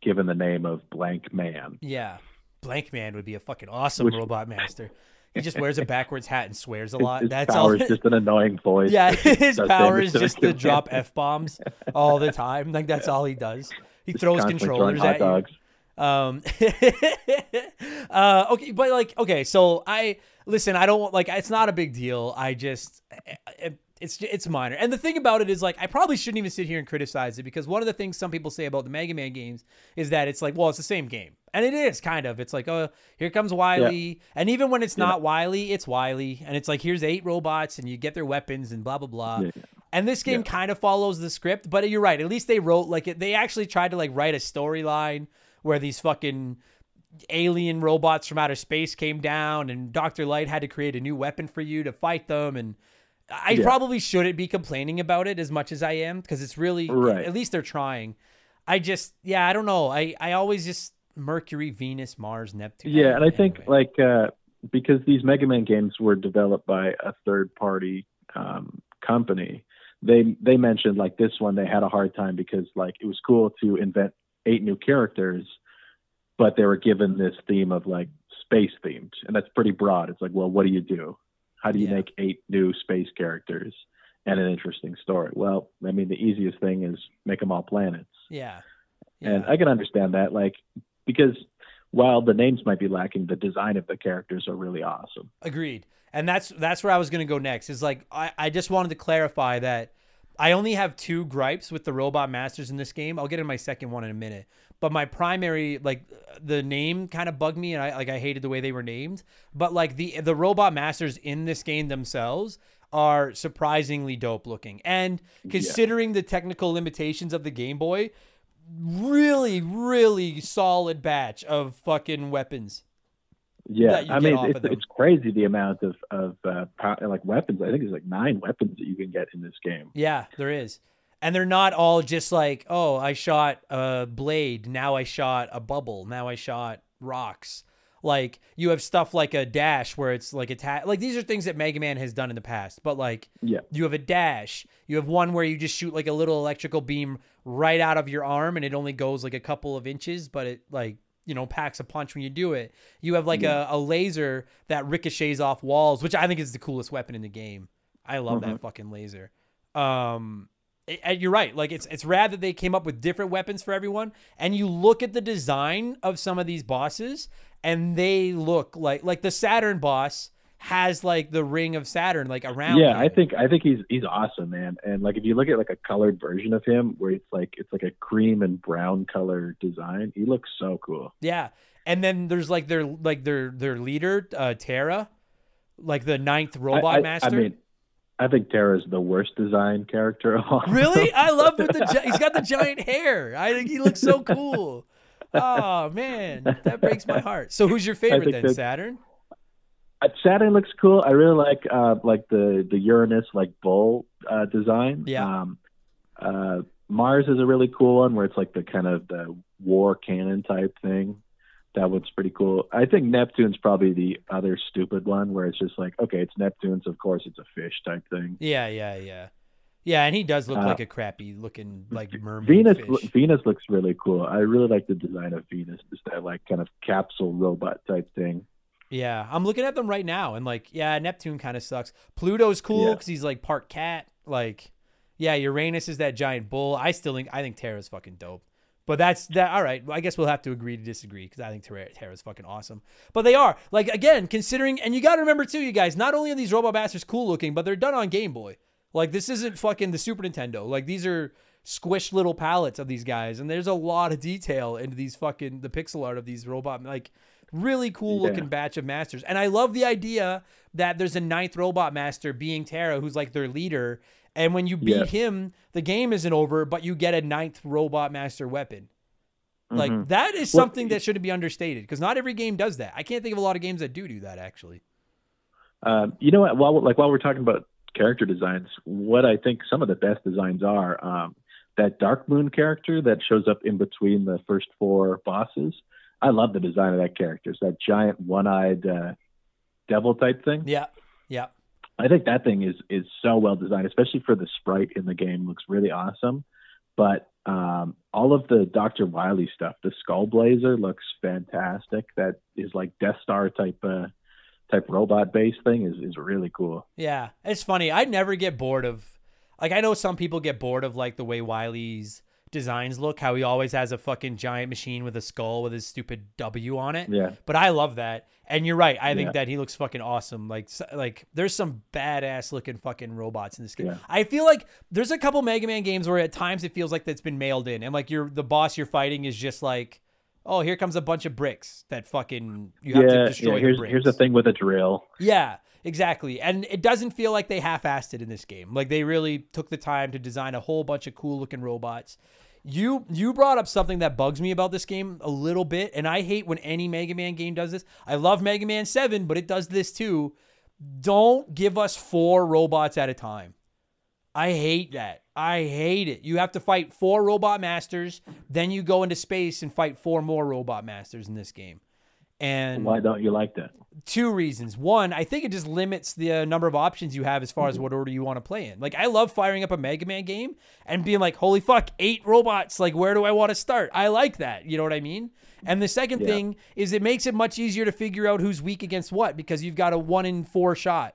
given the name of Blank Man. Yeah. Blank Man would be a fucking awesome Robot Master. He just wears a backwards hat and swears a lot. His power is just an annoying voice. Yeah, his power is just to drop F-bombs all the time. Like, that's all he does. He throws controllers at you. Okay, but like, okay, so I don't like, it's not a big deal. I just, it's minor. And the thing about it is, like, I probably shouldn't even sit here and criticize it because one of the things some people say about the Mega Man games is that it's like, well, it's the same game. And it is kind of. It's like, oh, here comes Wily. Yeah. And even when it's not Wily, it's Wily. And it's like, here's 8 robots and you get their weapons and blah, blah, blah. Yeah. And this game kind of follows the script, but you're right. At least they wrote they actually tried to like write a storyline where these fucking alien robots from outer space came down and Dr. Light had to create a new weapon for you to fight them. And I probably shouldn't be complaining about it as much as I am because it's really, at least they're trying. I just, I don't know. I always just Mercury, Venus, Mars, Neptune. Yeah, and I think because these Mega Man games were developed by a third-party company, they mentioned like this one they had a hard time because like it was cool to invent 8 new characters, but they were given this theme of like space themed, and that's pretty broad. It's like, well, what do you do? How do you make 8 new space characters and an interesting story? Well, I mean, the easiest thing is make them all planets. Yeah. And I can understand that, like, because while the names might be lacking, the design of the characters are really awesome. Agreed. And that's where I was going to go next. Is like, I just wanted to clarify that I only have 2 gripes with the Robot Masters in this game. I'll get in my second one in a minute. but my primary, like, the name kind of bugged me, and I hated the way they were named. But like the Robot Masters in this game themselves are surprisingly dope looking, and considering the technical limitations of the Game Boy, really, really solid batch of fucking weapons. Yeah, I mean, it's crazy the amount of like weapons. I think there's like 9 weapons that you can get in this game. Yeah, there is. And they're not all just like, oh, I shot a blade, now I shot a bubble, now I shot rocks. Like, you have stuff like a dash where it's like like, these are things that Mega Man has done in the past. But like, you have a dash. You have one where you just shoot like a little electrical beam right out of your arm, and it only goes like a couple of inches, but it like, you know, packs a punch when you do it. You have like a laser that ricochets off walls, which I think is the coolest weapon in the game. I love that fucking laser. You're right. Like, it's rad that they came up with different weapons for everyone. And you look at the design of some of these bosses, and they look like the Saturn boss has like the ring of Saturn like around him. I think he's awesome, man. And like, if you look at like a colored version of him where it's like a cream and brown color design, he looks so cool. Yeah. And then there's like their leader, Terra, like the 9th Robot Master. I mean, I think Terra's the worst designed character of all. Really? I love he's got the giant hair. I think he looks so cool. Oh man, that breaks my heart. So who's your favorite then, Saturn? Saturn looks cool. I really like the Uranus like bull design. Yeah. Mars is a really cool one where it's like the kind of the war cannon type thing. That one's pretty cool. I think Neptune's probably the other stupid one where it's just like, okay, it's Neptune, so of course it's a fish type thing. Yeah. Yeah, and he does look like a crappy looking like mermaid fish. Venus looks really cool. I really like the design of Venus, just that like kind of capsule robot type thing. Yeah, I'm looking at them right now, and like, yeah, Neptune kind of sucks. Pluto's cool because he's like part cat. Like, yeah, Uranus is that giant bull. I think Terra's fucking dope. But that's that. All right. I guess we'll have to agree to disagree because I think Terra's fucking awesome. But they are, like, again, considering, and you got to remember too, you guys, not only are these Robot Masters cool looking, but they're done on Game Boy. Like, this isn't fucking the Super Nintendo. Like, these are squished little palettes of these guys, and there's a lot of detail into these fucking the pixel art of these robot, like, really cool looking batch of masters. And I love the idea that there's a 9th Robot Master being Terra, who's like their leader. And when you beat him, the game isn't over, but you get a 9th Robot Master weapon. Like, that is something that shouldn't be understated because not every game does that. I can't think of a lot of games that do that, actually. You know what? While we're talking about character designs, what I think some of the best designs are, that Dark Moon character that shows up in between the first 4 bosses. I love the design of that character. It's that giant one-eyed devil type thing. Yeah. I think that thing is so well designed, especially for the sprite in the game. Looks really awesome. But all of the Dr. Wily stuff, the Skull Blazer looks fantastic. That is like Death Star type robot based thing is really cool. Yeah, it's funny. I never get bored of, like, I know some people get bored of like the way Wily's designs look, how he always has a fucking giant machine with a skull with his stupid W on it. Yeah. But I love that. And you're right. I think that he looks fucking awesome. Like there's some badass looking fucking robots in this game. Yeah. I feel like there's a couple Mega Man games where at times it feels like that's been mailed in, and like the boss you're fighting is just like, oh, here comes a bunch of bricks that fucking you have to destroy. The bricks. Here's a thing with a drill. Yeah, exactly. And it doesn't feel like they half-assed it in this game. Like, they really took the time to design a whole bunch of cool looking robots. You brought up something that bugs me about this game a little bit, and I hate when any Mega Man game does this. I love Mega Man 7, but it does this too. Don't give us 4 robots at a time. I hate that. I hate it. You have to fight 4 Robot Masters, then you go into space and fight 4 more Robot Masters in this game. And why don't you like that? 2 reasons. One, I think it just limits the number of options you have as far as what order you want to play in. Like, I love firing up a Mega Man game and being like, holy fuck, 8 robots. Like, where do I want to start? I like that. You know what I mean? And the second thing is it makes it much easier to figure out who's weak against what, because you've got a 1 in 4 shot.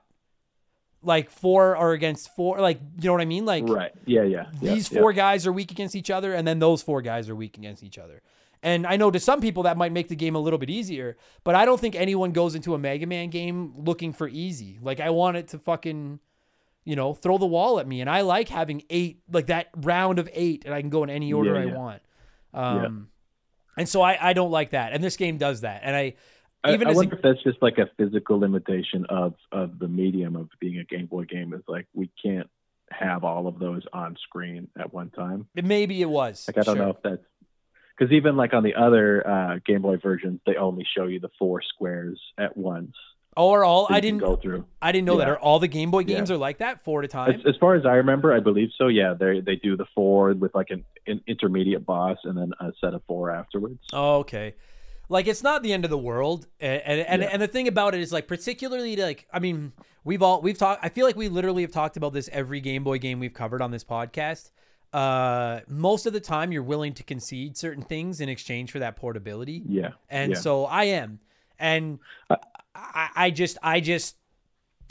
Like, 4 are against 4. Like, you know what I mean? Like, right. Yeah. These 4 guys are weak against each other, and then those 4 guys are weak against each other. And I know to some people that might make the game a little bit easier, but I don't think anyone goes into a Mega Man game looking for easy. Like, I want it to fucking, you know, throw the wall at me. And I like having 8, like that round of 8, and I can go in any order I want. And so I don't like that. And this game does that. And I wonder if that's just like a physical limitation of the medium of being a Game Boy game. Is like we can't have all of those on screen at one time. Maybe it was. Like I don't know if that's because even like on the other Game Boy versions, they only show you the 4 squares at once. Or all so I didn't go through. I didn't know that. Are all the Game Boy games are like that 4 at a time? As far as I remember, I believe so. Yeah, they do the 4 with like an intermediate boss and then a set of 4 afterwards. Oh, okay. Like it's not the end of the world, and the thing about it is like particularly like I mean we've talked. I feel like we literally have talked about this every Game Boy game we've covered on this podcast. Most of the time you're willing to concede certain things in exchange for that portability. Yeah, and so I am, and I just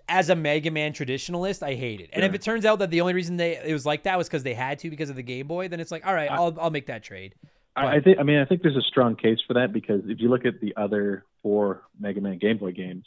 as a Mega Man traditionalist, I hate it. And if it turns out that the only reason it was like that was because they had to because of the Game Boy, then it's like all right, I'll make that trade. I think there's a strong case for that because if you look at the other 4 Mega Man Game Boy games,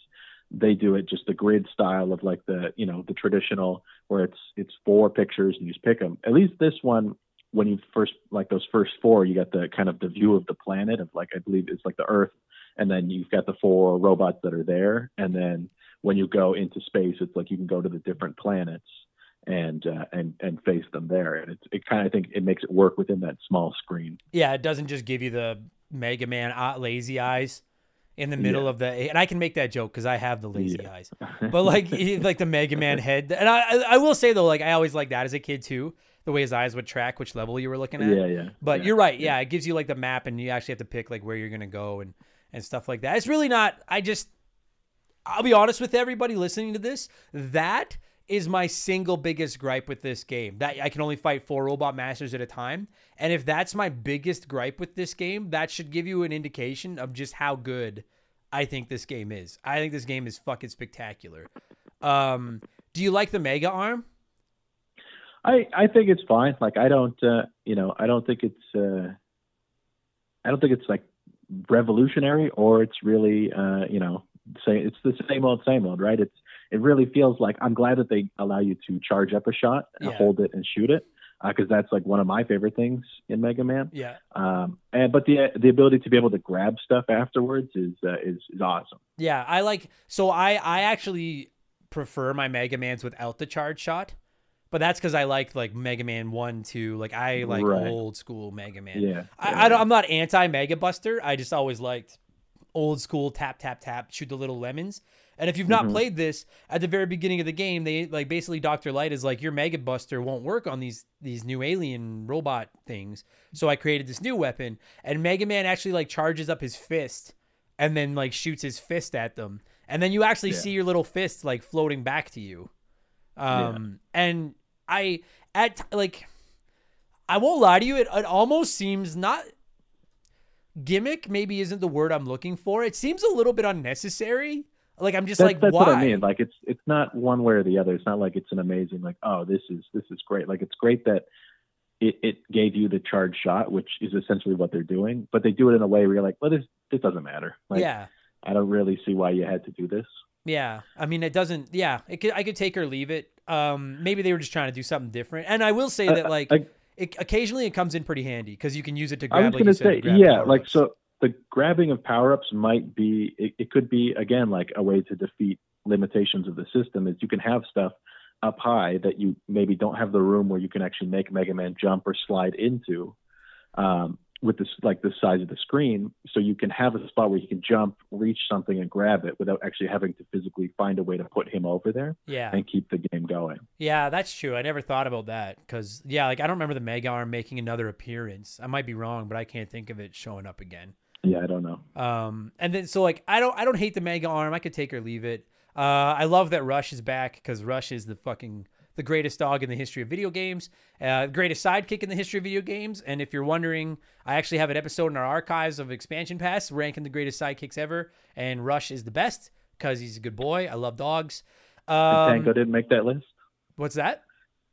they do it just the grid style of like the traditional where it's 4 pictures and you just pick them. At least this one, when you first like those first 4, you got the kind of the view of the planet of like I believe it's like the Earth, and then you've got the 4 robots that are there, and then when you go into space, it's like you can go to the different planets and face them there, and it kind of think it makes it work within that small screen. Yeah, it doesn't just give you the Mega Man lazy eyes in the middle of the, and I can make that joke because I have the lazy eyes, but like the Mega Man head, and I will say though, like I always liked that as a kid too, the way his eyes would track which level you were looking at. But you're right, it gives you like the map, and you actually have to pick like where you're gonna go and stuff like that. It's really not. I'll be honest with everybody listening to this. That is my single biggest gripe with this game. That I can only fight 4 robot masters at a time. And if that's my biggest gripe with this game, that should give you an indication of just how good I think this game is. I think this game is fucking spectacular. Do you like the Mega Arm? I think it's fine. Like I don't think it's like revolutionary or it's really it's the same old, right? It really feels like I'm glad that they allow you to charge up a shot and hold it and shoot it because that's like one of my favorite things in Mega Man. Yeah. But the ability to be able to grab stuff afterwards is awesome. Yeah, I actually prefer my Mega Mans without the charge shot, but that's because I like Mega Man 1, 2. Like I like old school Mega Man. Yeah. I'm not anti Mega Buster. I just always liked old school tap tap tap shoot the little lemons. And if you've not played this, at the very beginning of the game, they like basically Dr. Light is like, your Mega Buster won't work on these new alien robot things. So I created this new weapon, and Mega Man actually like charges up his fist and then like shoots his fist at them. And then you actually see your little fist like floating back to you. And I won't lie to you. It almost seems not gimmick. Maybe isn't the word I'm looking for. It seems a little bit unnecessary. Like I'm just that's why? What I mean. Like it's not one way or the other. It's not like it's an amazing like, oh, this is great. Like it's great that it gave you the charge shot, which is essentially what they're doing. But they do it in a way where you're like, well, this doesn't matter. Like, I don't really see why you had to do this. Yeah, I mean, it doesn't. Yeah, I could take or leave it. Maybe they were just trying to do something different. And I will say that occasionally it comes in pretty handy because you can use it to grab. I was going to say, like so. The grabbing of power-ups might be, it could be, again, like a way to defeat limitations of the system is you can have stuff up high that you maybe don't have the room where you can actually make Mega Man jump or slide into with this, like the size of the screen. So you can have a spot where you can jump, reach something and grab it without actually having to physically find a way to put him over there and keep the game going. Yeah, that's true. I never thought about that because, like I don't remember the Mega Arm making another appearance. I might be wrong, but I can't think of it showing up again. Yeah, I don't know. And then so like I don't hate the Mega Arm. I could take or leave it. I love that Rush is back because Rush is the greatest dog in the history of video games, greatest sidekick in the history of video games. And if you're wondering, I actually have an episode in our archives of Expansion Pass ranking the greatest sidekicks ever, and Rush is the best because he's a good boy. I love dogs. Tango didn't make that list. What's that?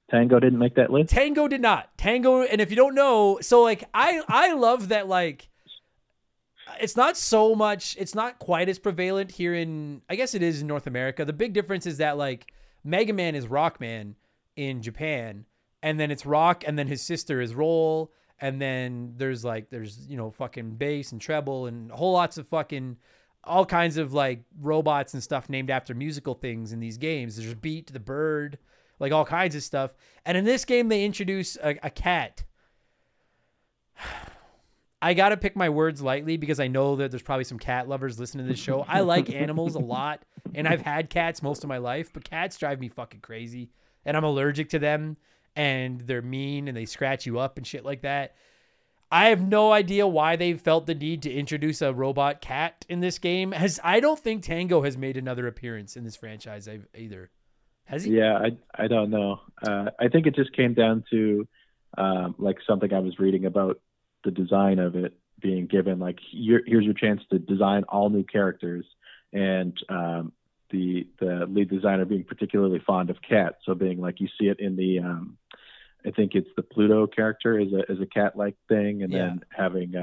Tango didn't make that list. Tango did not. Tango, and if you don't know, so like I love that like. It's not quite as prevalent here in, I guess it is in North America. The big difference is that like Mega Man is Rockman in Japan, and then it's Rock, and then his sister is Roll, and then there's fucking bass and treble and whole lots of fucking all kinds of like robots and stuff named after musical things in these games. There's Beat the Bird, like all kinds of stuff. And in this game, they introduce a cat. I got to pick my words lightly because I know that there's probably some cat lovers listening to this show. I like animals a lot, and I've had cats most of my life, but cats drive me fucking crazy, and I'm allergic to them, and they're mean, and they scratch you up and shit like that. I have no idea why they felt the need to introduce a robot cat in this game. I don't think Tango has made another appearance in this franchise either. Has he? Yeah, I don't know. I think it just came down to like something I was reading about the design of it being given, like, here's your chance to design all new characters, and the lead designer being particularly fond of cats, so being like, you see it in the I think it's the Pluto character is a cat-like thing, and then having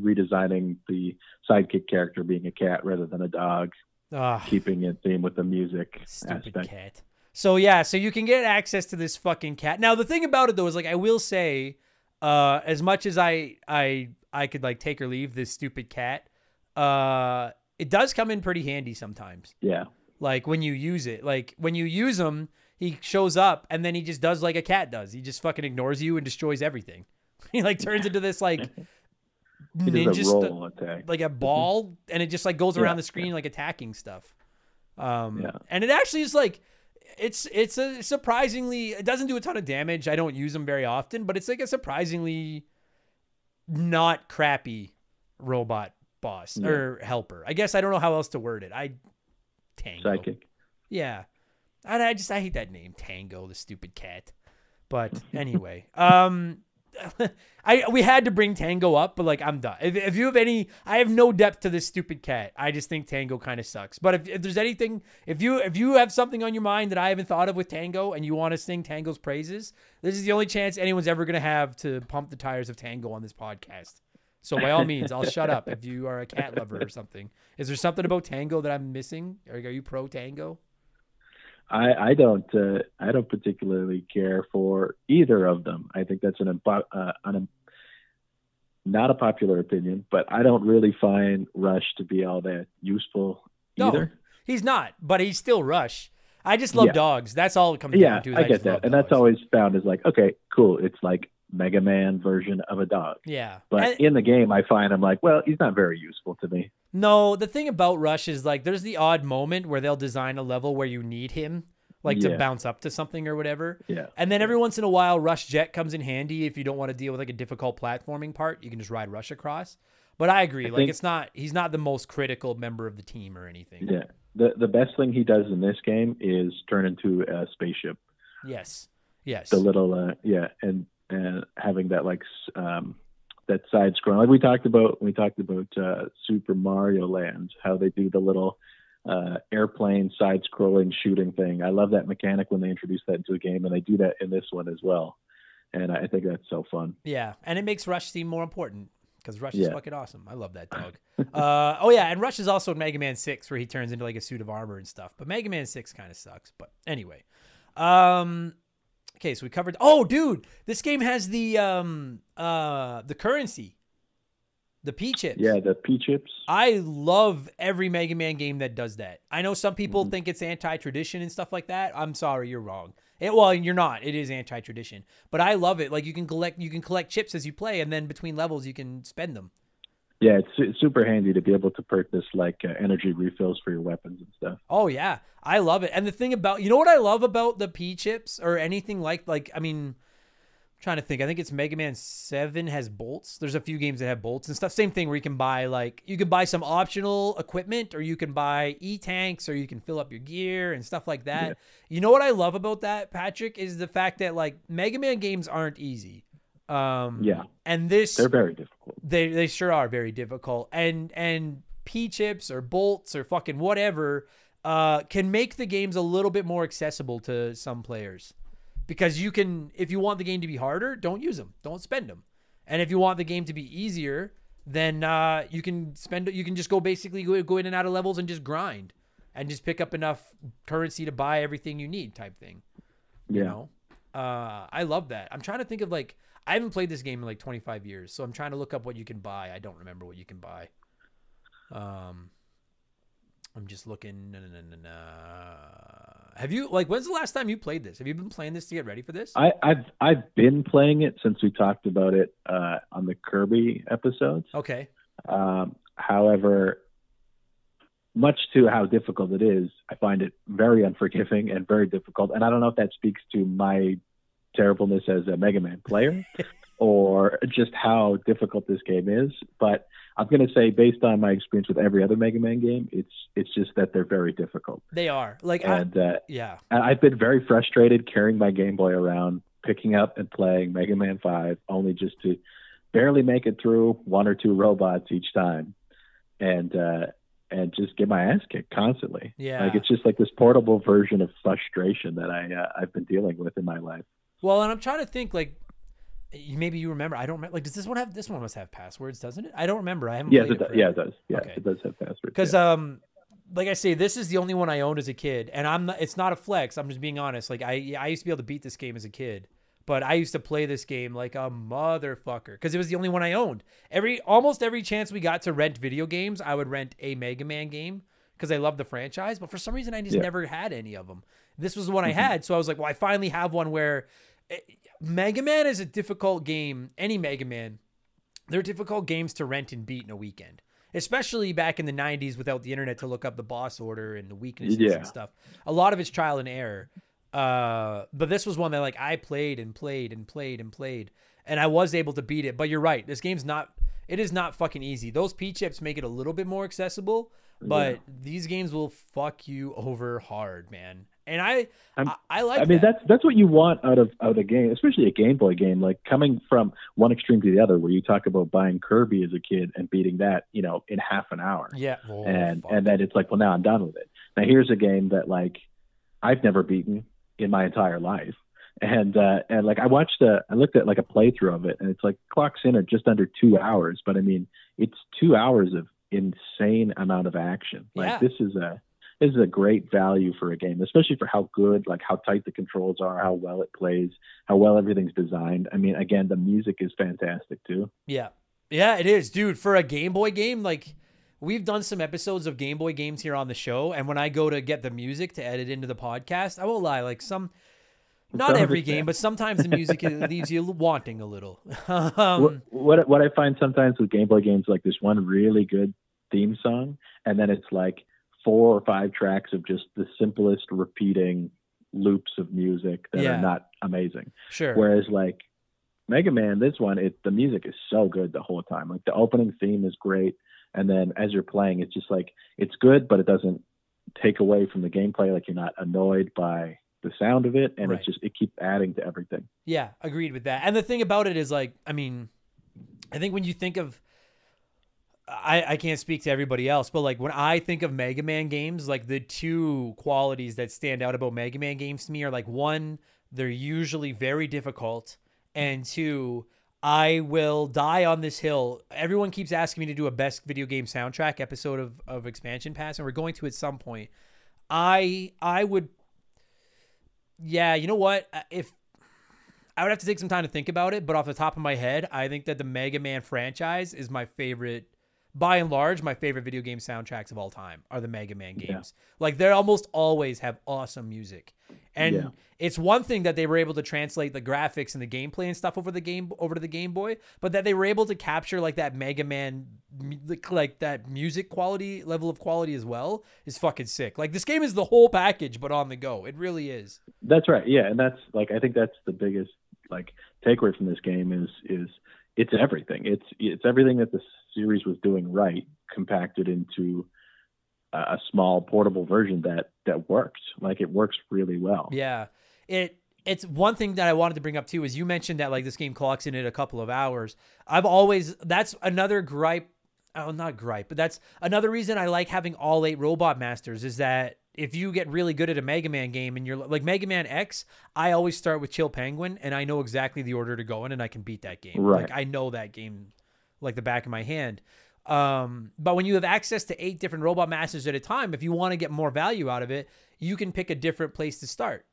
redesigning the sidekick character being a cat rather than a dog, keeping it theme with the music aspect. Cat. So yeah, so you can get access to this fucking cat. Now the thing about it though is, like, I will say, as much as I could like take or leave this stupid cat, it does come in pretty handy sometimes. Yeah. Like when you use it, like when you use him, he shows up and then he just does like a cat does. He just fucking ignores you and destroys everything. He like turns into this like ninja, like a ball, and it just like goes around the screen like attacking stuff. And it actually is like, it's a surprisingly, it doesn't do a ton of damage. I don't use them very often, but it's like a surprisingly not crappy robot boss or helper. I guess I don't know how else to word it. Tango. Psychic. Yeah. And I hate that name, Tango, the stupid cat. But anyway, we had to bring Tango up, but like, I'm done. If you have any, I have no depth to this stupid cat. I just think Tango kind of sucks. But if there's anything, if you have something on your mind that I haven't thought of with Tango and you want to sing Tango's praises, this is the only chance anyone's ever going to have to pump the tires of Tango on this podcast. So by all means, I'll shut up if you are a cat lover or something. Is there something about Tango that I'm missing? Are you pro Tango? I don't particularly care for either of them. I think that's not a popular opinion, but I don't really find Rush to be all that useful either. No, he's not, but he's still Rush. I just love dogs. That's all it comes down to. Yeah, I get that. And that's always found as like, okay, cool. It's like Mega Man version of a dog. Yeah. But in the game, I find I'm like, well, he's not very useful to me. No, the thing about Rush is like there's the odd moment where they'll design a level where you need him, like to bounce up to something or whatever. Yeah. And then every once in a while, Rush Jet comes in handy if you don't want to deal with like a difficult platforming part. You can just ride Rush across. But I agree, he's not the most critical member of the team or anything. Yeah. The best thing he does in this game is turn into a spaceship. Yes. Yes. The little and having that like that side scroll, like we talked about Super Mario Land, how they do the little airplane side scrolling shooting thing. I love that mechanic when they introduce that into a game, and they do that in this one as well. And I think that's so fun. Yeah, and it makes Rush seem more important because Rush is fucking awesome. I love that dog. And Rush is also in Mega Man 6 where he turns into like a suit of armor and stuff. But Mega Man 6 kind of sucks. But anyway, okay, so we covered. Oh, dude, this game has the currency, the P-chips. Yeah, the P-chips. I love every Mega Man game that does that. I know some people think it's anti-tradition and stuff like that. I'm sorry, you're wrong. Well, you're not. It is anti-tradition, but I love it. Like you can collect chips as you play, and then between levels you can spend them. Yeah, it's super handy to be able to purchase like energy refills for your weapons and stuff. Oh yeah, I love it. And the thing about, you know what I love about the P-chips or anything like I mean, I'm trying to think. I think it's Mega Man 7 has bolts. There's a few games that have bolts and stuff. Same thing where you can buy some optional equipment, or you can buy E-tanks, or you can fill up your gear and stuff like that. Yeah. You know what I love about that, Patrick, is the fact that like Mega Man games aren't easy. And they're very difficult. They sure are very difficult. And P-chips or bolts or fucking whatever can make the games a little bit more accessible to some players. Because you can, if you want the game to be harder, don't use them. Don't spend them. And if you want the game to be easier, then you can just go in and out of levels and just grind and just pick up enough currency to buy everything you need type thing. You know? I love that. I'm trying to think of like, I haven't played this game in like 25 years, so I'm trying to look up what you can buy. I don't remember what you can buy. I'm just looking. Have you, like, when's the last time you played this? Have you been playing this to get ready for this? I've been playing it since we talked about it on the Kirby episodes. Okay. However, much to how difficult it is, I find it very unforgiving and very difficult. And I don't know if that speaks to my terribleness as a Mega Man player or just how difficult this game is. But I'm going to say, based on my experience with every other Mega Man game, it's just that they're very difficult. They are. Like, and yeah. I've been very frustrated carrying my Game Boy around, picking up and playing Mega Man 5, only just to barely make it through one or two robots each time, and just get my ass kicked constantly. Yeah. Like, it's just like this portable version of frustration that I've been dealing with in my life. Well, and I'm trying to think, like, maybe you remember. I don't remember. Like, does this one must have passwords, doesn't it? I don't remember. I haven't played it. Yeah, it does. Yeah, okay. It does have passwords. Because, like I say, this is the only one I owned as a kid, and it's not a flex. I'm just being honest. Like, I used to be able to beat this game as a kid, but I used to play this game like a motherfucker because it was the only one I owned. Almost every chance we got to rent video games, I would rent a Mega Man game because I love the franchise, but for some reason I just never had any of them. This was the one I had, so I was like, well, I finally have one where Mega Man is a difficult game. Any Mega Man, they're difficult games to rent and beat in a weekend, especially back in the 90s without the internet to look up the boss order and the weaknesses and stuff. A lot of it's trial and error. But this was one that, like, I played and played and played and played, and I was able to beat it. But you're right, this game's it is not fucking easy. Those P chips make it a little bit more accessible, but these games will fuck you over hard, man. And I like. I mean, that's what you want out of a game, especially a Game Boy game. Like, coming from one extreme to the other, where you talk about buying Kirby as a kid and beating that, in half an hour. Yeah. And then it's like, well, now I'm done with it. Now here's a game that, like, I've never beaten in my entire life. And like, I looked at like a playthrough of it, and it's like clocks in at just under 2 hours. But I mean, it's 2 hours of insane amount of action. Like, this is a great value for a game, especially for how good, like, how tight the controls are, how well it plays, how well everything's designed. I mean, again, the music is fantastic too. Yeah. Yeah, it is, dude. For a Game Boy game, like, we've done some episodes of Game Boy games here on the show, and when I go to get the music to edit into the podcast, I won't lie, like, not every game, but sometimes the music leaves you wanting a little. What I find sometimes with Game Boy games, like, there's one really good theme song, and then it's like 4 or 5 tracks of just the simplest repeating loops of music that are not amazing. Sure. Whereas, like, Mega Man, this one, the music is so good the whole time. Like, the opening theme is great. And then as you're playing, it's just like, it's good, but it doesn't take away from the gameplay. Like, you're not annoyed by the sound of it. And it keeps adding to everything. Yeah, agreed with that. And the thing about it is, like, I mean, I think when you think of, I can't speak to everybody else, but, like, when I think of Mega Man games, like, the two qualities that stand out about Mega Man games to me are, like, one, they're usually very difficult, and two, I will die on this hill. Everyone keeps asking me to do a best video game soundtrack episode of Expansion Pass, and we're going to at some point. I would, yeah, you know what? If I would have to take some time to think about it, but off the top of my head, I think that the Mega Man franchise is my favorite. By and large, my favorite video game soundtracks of all time are the Mega Man games. Yeah. Like, they almost always have awesome music. And it's one thing that they were able to translate the graphics and the gameplay and stuff over to the Game Boy, but that they were able to capture, like, that Mega Man, like that music quality, level of quality as well, is fucking sick. Like, this game is the whole package, but on the go. It really is. That's right. Yeah. And that's, like, I think that's the biggest, like, takeaway from this game is it's everything. It's everything that the series was doing right, compacted into a small portable version that works. Like, it works really well. Yeah. It's one thing that I wanted to bring up too, is you mentioned that, like, this game clocks in at a couple of hours. That's another gripe. Oh, not gripe, but that's another reason I like having all 8 Robot Masters, is that if you get really good at a Mega Man game and you're like Mega Man X, I always start with Chill Penguin, and I know exactly the order to go in, and I can beat that game. Right. Like, I know that game like the back of my hand. But when you have access to 8 different Robot Masters at a time, if you want to get more value out of it, you can pick a different place to start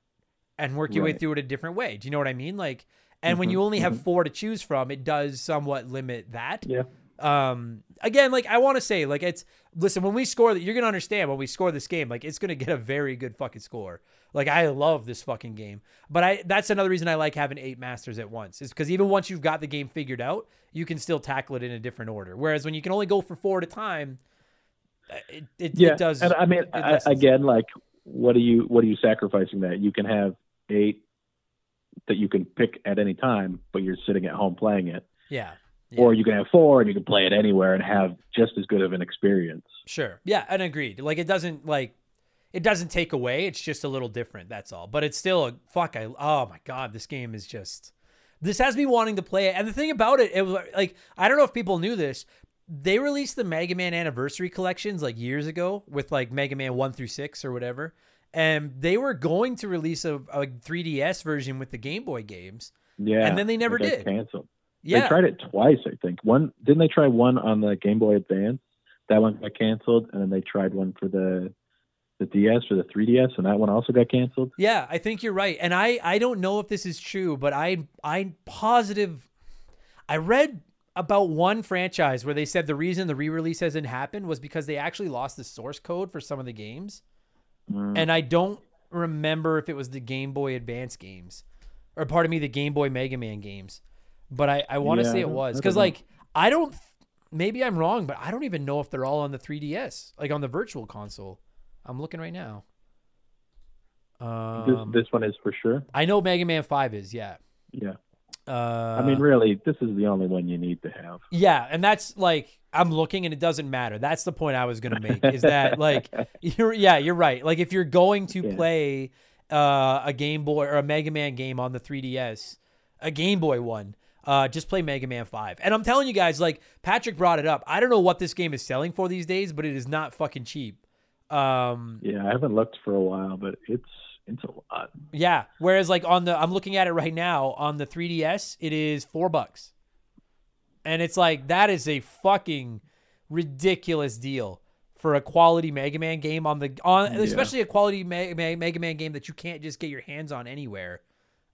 and work your way through it a different way. Do you know what I mean? Like, And when you only have 4 to choose from, it does somewhat limit that. Yeah. Again, like, I want to say, like, listen, when we score that, you're going to understand when we score this game, like, it's going to get a very good fucking score. Like, I love this fucking game, but that's another reason I like having 8 masters at once, is because even once you've got the game figured out, you can still tackle it in a different order. Whereas when you can only go for 4 at a time, it does. And I mean, again, like, what are you sacrificing that? You can have 8 that you can pick at any time, but you're sitting at home playing it. Yeah. Or you can have 4 and you can play it anywhere and have just as good of an experience. Sure. Yeah, and agreed. Like, it doesn't take away. It's just a little different. That's all. But it's still oh my God, this game is just, this has me wanting to play it. And the thing about it was like, I don't know if people knew this. They released the Mega Man Anniversary collections like years ago with like Mega Man 1 through 6 or whatever. And they were going to release a 3DS version with the Game Boy games. Yeah. And then they never did. Canceled. Yeah. They tried it twice, I think. Didn't they try one on the Game Boy Advance? That one got canceled, and then they tried one for the DS or the 3DS, and that one also got canceled. Yeah, I think you're right. And I don't know if this is true, but I'm positive. I read about one franchise where they said the reason the re-release hasn't happened was because they actually lost the source code for some of the games. And I don't remember if it was the Game Boy Advance games, or pardon me, the Game Boy Mega Man games. But I want to say it was, because like, maybe I'm wrong, but I don't even know if they're all on the 3DS, like on the virtual console. I'm looking right now. This one is for sure. I know Mega Man 5 is, yeah. Yeah. I mean, really, this is the only one you need to have. Yeah, and that's like, I'm looking and it doesn't matter. That's the point I was going to make, is that like, you're right. Like, if you're going to play a Game Boy or a Mega Man game on the 3DS, a Game Boy one, just play Mega Man 5. And I'm telling you guys, like, Patrick brought it up. I don't know what this game is selling for these days, but it is not fucking cheap. Yeah, I haven't looked for a while, but it's a lot. Yeah. Whereas like I'm looking at it right now on the 3DS, it is $4. And it's like, that is a fucking ridiculous deal for a quality Mega Man game especially a quality Mega Man game that you can't just get your hands on anywhere.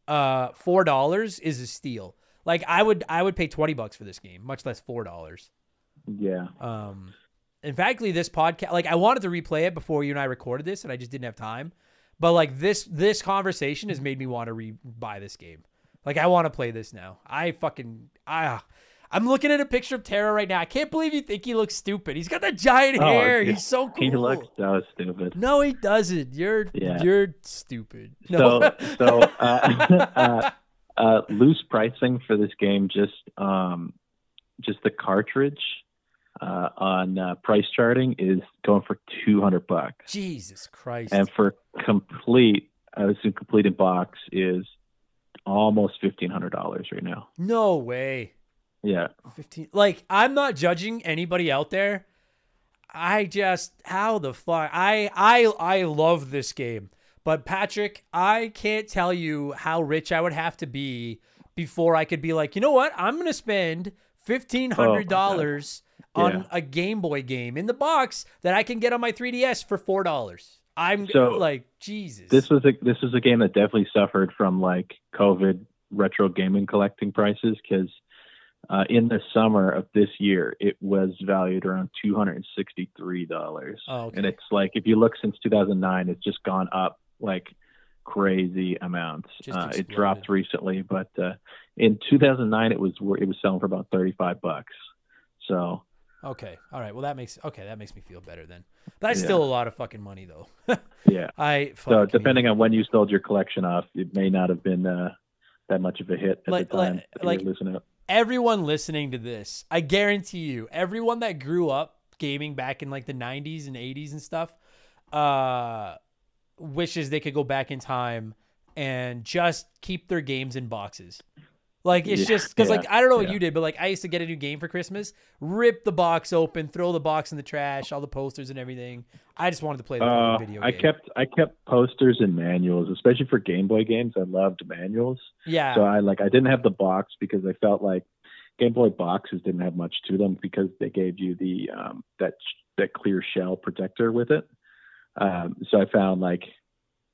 $4 is a steal. Like, I would pay $20 for this game, much less $4. Yeah. In fact, this podcast, like, I wanted to replay it before you and I recorded this, and I just didn't have time. But like, this conversation has made me want to buy this game. Like, I want to play this now. I'm looking at a picture of Terra right now. I can't believe you think he looks stupid. He's got that giant hair. He's so cool. He looks so stupid. No, he doesn't. You're stupid. No. So loose pricing for this game, just the cartridge on price charting is going for $200. Jesus Christ! And for complete in box is almost $1,500 right now. No way. Yeah. 15. Like, I'm not judging anybody out there. How the fuck? I love this game. But Patrick, I can't tell you how rich I would have to be before I could be like, you know what? I'm going to spend $1,500 on a Game Boy game in the box that I can get on my 3DS for $4. I'm like, Jesus. This was a game that definitely suffered from like COVID retro gaming collecting prices, because in the summer of this year, it was valued around $263. Oh, okay. And it's like, if you look since 2009, it's just gone up like crazy amounts. It dropped recently, but in 2009, it was selling for about $35. So. Okay. All right. Well, that makes me feel better then. That's still a lot of fucking money though. Yeah. So depending on when you sold your collection off, it may not have been that much of a hit at the time. Listening up. Everyone listening to this, I guarantee you, everyone that grew up gaming back in like the 90s and 80s and stuff, wishes they could go back in time and just keep their games in boxes. Like, it's just because, like, I don't know what you did, but like, I used to get a new game for Christmas, rip the box open, throw the box in the trash, all the posters and everything. I just wanted to play the video game. I kept posters and manuals, especially for Game Boy games. I loved manuals. Yeah. So I didn't have the box because I felt like Game Boy boxes didn't have much to them because they gave you the that clear shell protector with it. So I found like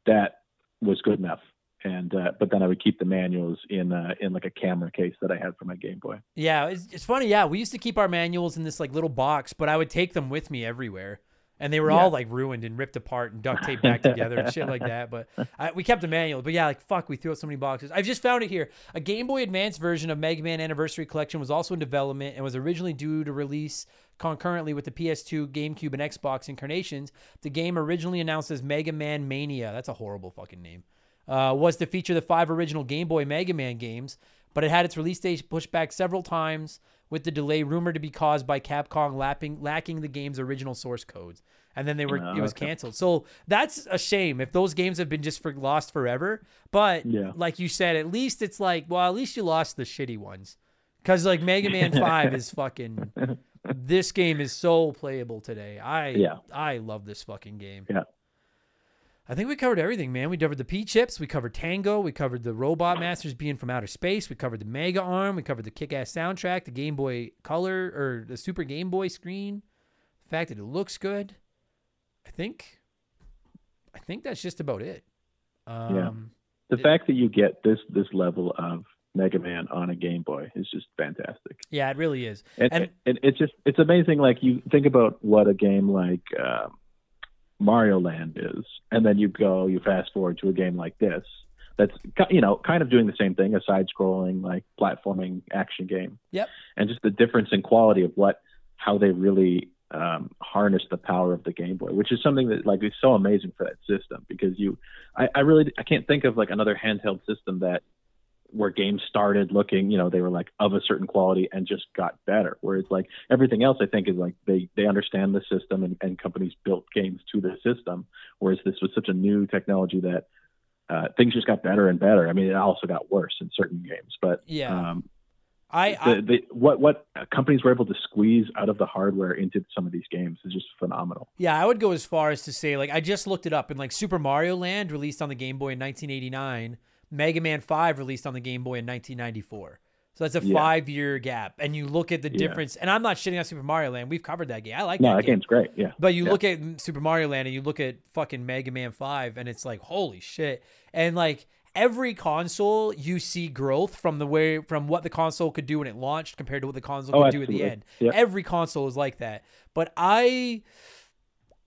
that was good enough. and but then I would keep the manuals in like a camera case that I had for my Game Boy. Yeah, it's funny. Yeah, we used to keep our manuals in this like little box, but I would take them with me everywhere. And they were all like ruined and ripped apart and duct taped back together and shit like that. But we kept the manual. But yeah, like fuck, we threw out so many boxes. I've just found it here. A Game Boy Advance version of Mega Man Anniversary Collection was also in development and was originally due to release concurrently with the PS2, GameCube, and Xbox incarnations. The game, originally announced as Mega Man Mania, that's a horrible fucking name, was to feature the 5 original Game Boy Mega Man games, but it had its release date pushed back several times, with the delay rumored to be caused by Capcom lacking the game's original source codes. And then it was canceled. So that's a shame if those games have been just lost forever. But like you said, at least it's like, well, at least you lost the shitty ones. Because like Mega Man 5 is fucking, this game is so playable today. I love this fucking game. Yeah. I think we covered everything, man. We covered the P-Chips. We covered Tango. We covered the Robot Masters being from outer space. We covered the Mega Arm. We covered the kick-ass soundtrack, the Game Boy Color, or the Super Game Boy screen. The fact that it looks good. I think that's just about it. The fact that you get this level of Mega Man on a Game Boy is just fantastic. Yeah, it really is. And it's amazing. Like you think about what a game like Mario Land is, and then you fast forward to a game like this that's kind of doing the same thing, a side-scrolling like platforming action game. Yep. And just the difference in quality of how they really harness the power of the Game Boy, which is something that like is so amazing for that system, because I can't think of like another handheld system where games started looking, they were like of a certain quality and just got better. Whereas like everything else, I think is like they understand the system and companies built games to the system. Whereas this was such a new technology that things just got better and better. I mean, it also got worse in certain games, but what companies were able to squeeze out of the hardware into some of these games is just phenomenal. Yeah, I would go as far as to say, like, I just looked it up, and like Super Mario Land released on the Game Boy in 1989. Mega Man 5 released on the Game Boy in 1994. So that's a 5-year gap. And you look at the difference, and I'm not shitting on Super Mario Land. We've covered that game. I like that game. That game's great, yeah. But you look at Super Mario Land and you look at fucking Mega Man 5, and it's like, holy shit. And like every console, you see growth from what the console could do when it launched compared to what the console could do at the end. Yep. Every console is like that. But I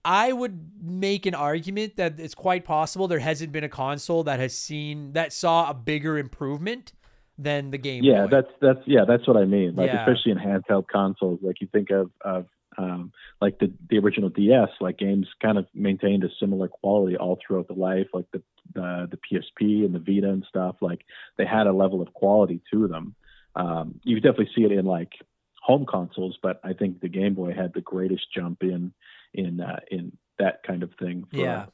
would make an argument that it's quite possible there hasn't been a console that saw a bigger improvement than the Game Boy. That's what I mean. Like especially in handheld consoles, like you think of like the original DS, like games kind of maintained a similar quality all throughout the life, like the PSP and the Vita and stuff. Like they had a level of quality to them. You definitely see it in like home consoles, but I think the Game Boy had the greatest jump in that kind of thing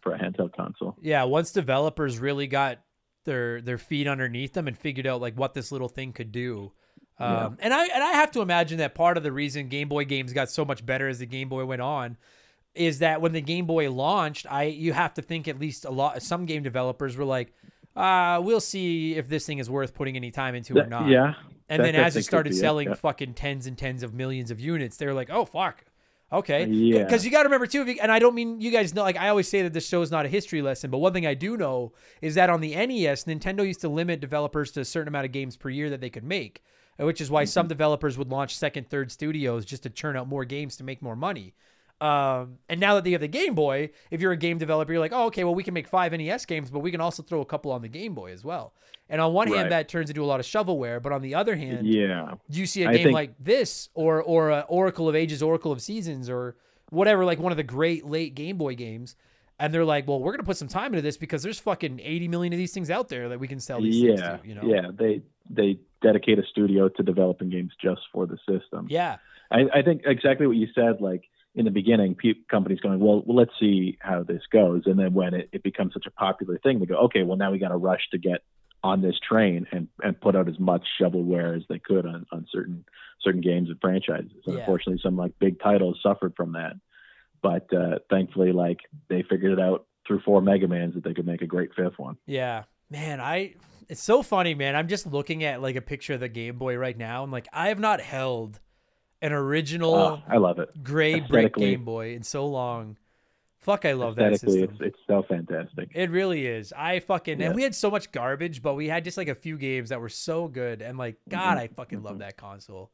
for a handheld console. Yeah, once developers really got their feet underneath them and figured out like what this little thing could do. And I have to imagine that part of the reason Game Boy games got so much better as the Game Boy went on is that when the Game Boy launched, you have to think at least some game developers were like, we'll see if this thing is worth putting any time into or not. Yeah. And then as it started selling fucking tens and tens of millions of units, they were like, oh, fuck. Okay. Yeah. Because you got to remember, too, and I don't mean you guys know, like I always say that this show is not a history lesson, but one thing I do know is that on the NES, Nintendo used to limit developers to a certain amount of games per year that they could make, which is why some developers would launch second, third studios just to churn out more games to make more money. And now that they have the Game Boy, if you're a game developer, you're like, oh, okay, well, we can make 5 NES games, but we can also throw a couple on the Game Boy as well. And on one hand, that turns into a lot of shovelware, but on the other hand, you see a game like this or Oracle of Ages, Oracle of Seasons, or whatever, like one of the great late Game Boy games, and they're like, well, we're gonna put some time into this because there's fucking 80 million of these things out there that we can sell these things to. Yeah, they dedicate a studio to developing games just for the system. Yeah, I think exactly what you said. Like in the beginning, companies going, well, let's see how this goes, and then when it becomes such a popular thing, they go, okay, well, now we got to rush to get on this train and put out as much shovelware as they could on certain games and franchises. Unfortunately, some like big titles suffered from that, but thankfully, like they figured it out through 4 Mega Mans that they could make a great 5th one. Yeah, man, it's so funny, man. I'm just looking at like a picture of the Game Boy right now, and like I have not held an original I love it. gray brick Game Boy in so long. Fuck, I love that Aesthetically, system. it's so fantastic. It really is. And Yeah. we had so much garbage, but we had just like a few games that were so good. And like, God, I fucking love that console.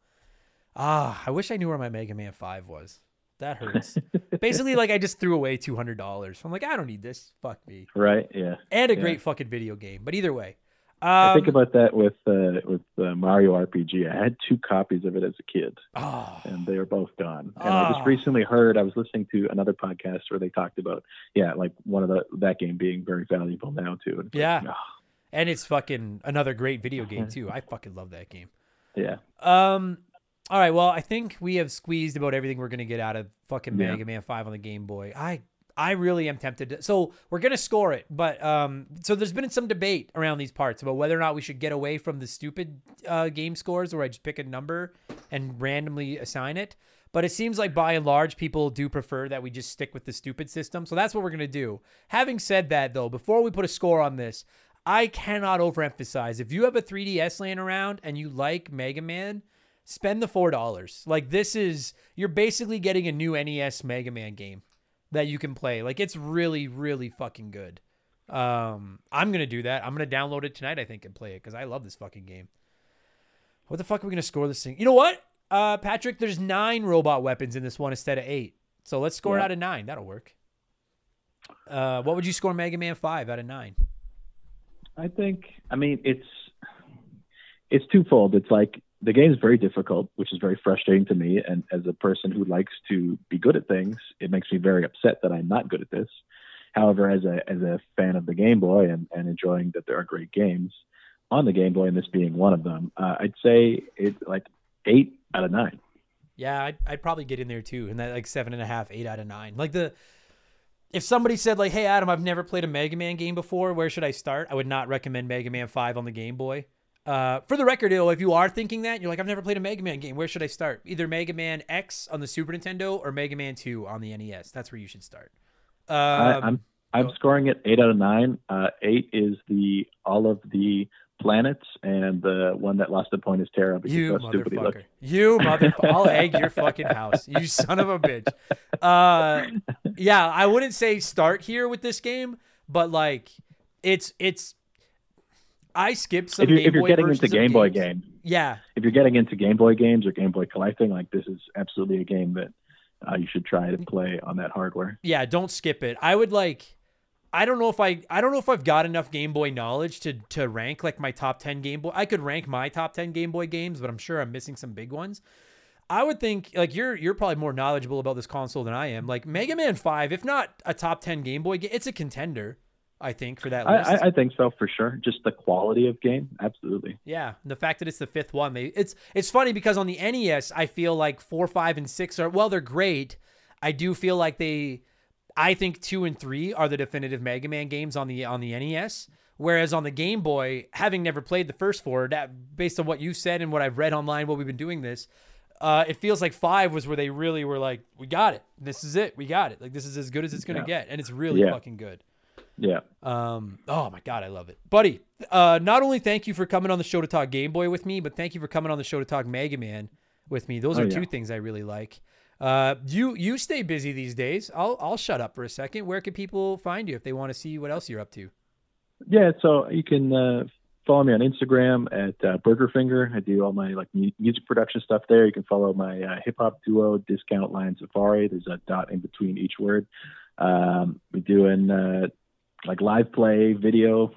I wish I knew where my Mega Man 5 was. That hurts. Basically, like I just threw away $200. I'm like, I don't need this. Fuck me. Right? Yeah. And a Yeah. great fucking video game. But either way, I think about that with Mario RPG. I had 2 copies of it as a kid, and they are both gone. And I just recently heard, I was listening to another podcast where they talked about, like that game being very valuable now too. And yeah. like, And it's fucking another great video game too. I fucking love that game. yeah. All right, well, I think we have squeezed about everything we're going to get out of fucking Mega Man 5 on the Game Boy. I really am tempted to, so we're going to score it, but so there's been some debate around these parts about whether or not we should get away from the stupid game scores where I just pick a number and randomly assign it. But it seems like by and large, people do prefer that we just stick with the stupid system. So that's what we're going to do. Having said that, though, before we put a score on this, I cannot overemphasize, if you have a 3DS laying around and you like Mega Man, spend the $4. Like, you're basically getting a new NES Mega Man game that you can play. Like, it's really, really fucking good. I'm going to do that. I'm going to download it tonight, I think, and play it because I love this fucking game. What the fuck are we going to score this thing? You know what, Patrick? There's 9 robot weapons in this one instead of 8. So let's score it out of 9. That'll work. What would you score Mega Man 5 out of 9? I mean, it's twofold. It's like, the game is very difficult, which is very frustrating to me. And as a person who likes to be good at things, it makes me very upset that I'm not good at this. However, as a fan of the Game Boy and enjoying that there are great games on the Game Boy, and this being one of them, I'd say it's like 8 out of 9. Yeah, I'd probably get in there too. And that like 7.5, 8 out of 9. Like if somebody said like, hey, Adam, I've never played a Mega Man game before, where should I start? I would not recommend Mega Man 5 on the Game Boy. For the record, if you are thinking that, you're like, I've never played a Mega Man game, where should I start? Either Mega Man X on the Super Nintendo or Mega Man 2 on the NES. That's where you should start. I'm scoring it 8 out of 9. 8 is all of the planets, and the one that lost a point is Terra. You motherfucker. You motherfucker. I'll egg your fucking house. You son of a bitch. Yeah, I wouldn't say start here with this game, but like it's I skipped some if you're getting into Game Boy games. Yeah. If you're getting into Game Boy games or Game Boy collecting, like, this is absolutely a game that you should try to play on that hardware. Yeah, don't skip it. I would I don't know if I've got enough Game Boy knowledge to rank like my top 10 Game Boy. I could rank my top 10 Game Boy games, but I'm sure I'm missing some big ones. I would think like you're probably more knowledgeable about this console than I am. Like Mega Man 5, if not a top 10 Game Boy game, it's a contender. I think for that list. I think so for sure. Just the quality of game, absolutely. Yeah, and the fact that it's the 5th one, it's funny because on the NES, I feel like 4, 5, and 6 they're great. I do feel like I think 2 and 3 are the definitive Mega Man games on the NES. Whereas on the Game Boy, having never played the first 4, that based on what you said and what I've read online while we've been doing this, it feels like 5 was where they really were like, we got it. This is it. We got it. Like, this is as good as it's gonna get, and it's really fucking good. Yeah. Oh my God, I love it. Buddy, not only thank you for coming on the show to talk Game Boy with me, but thank you for coming on the show to talk Mega Man with me. Those are 2 things I really like. You stay busy these days. I'll shut up for a second. Where can people find you if they want to see what else you're up to? Yeah, so you can follow me on Instagram at Burger Finger. I do all my like music production stuff there. You can follow my hip hop duo Discount Lion Safari. There's a dot in between each word. We're doing like live play video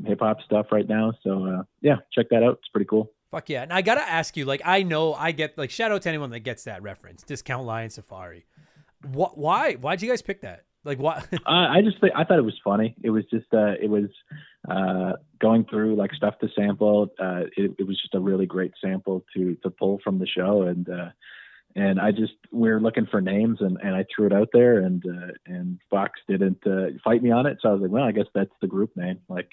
hip hop stuff right now. So yeah, check that out. It's pretty cool. Fuck yeah. And I got to ask you, like, I know I get like shout out to anyone that gets that reference. Discount Lion Safari. Why'd you guys pick that? Like what? I thought it was funny. It was just going through like stuff to sample. It was just a really great sample to pull from the show, and we're looking for names, and I threw it out there, and Fox didn't fight me on it, so I was like, well, I guess that's the group name. Like,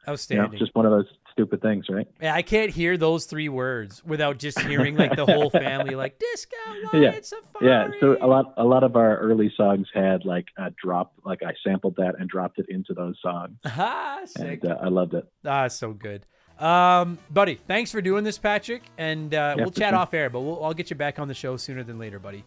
outstanding. Just one of those stupid things, right? Yeah, I can't hear those 3 words without just hearing like the whole family like Discount Lion Safari. Yeah, so a lot of our early songs had like a drop, like I sampled that and dropped it into those songs. Sick. And I loved it. So good. Buddy, thanks for doing this, Patrick, and we'll chat off air, but I'll get you back on the show sooner than later, buddy.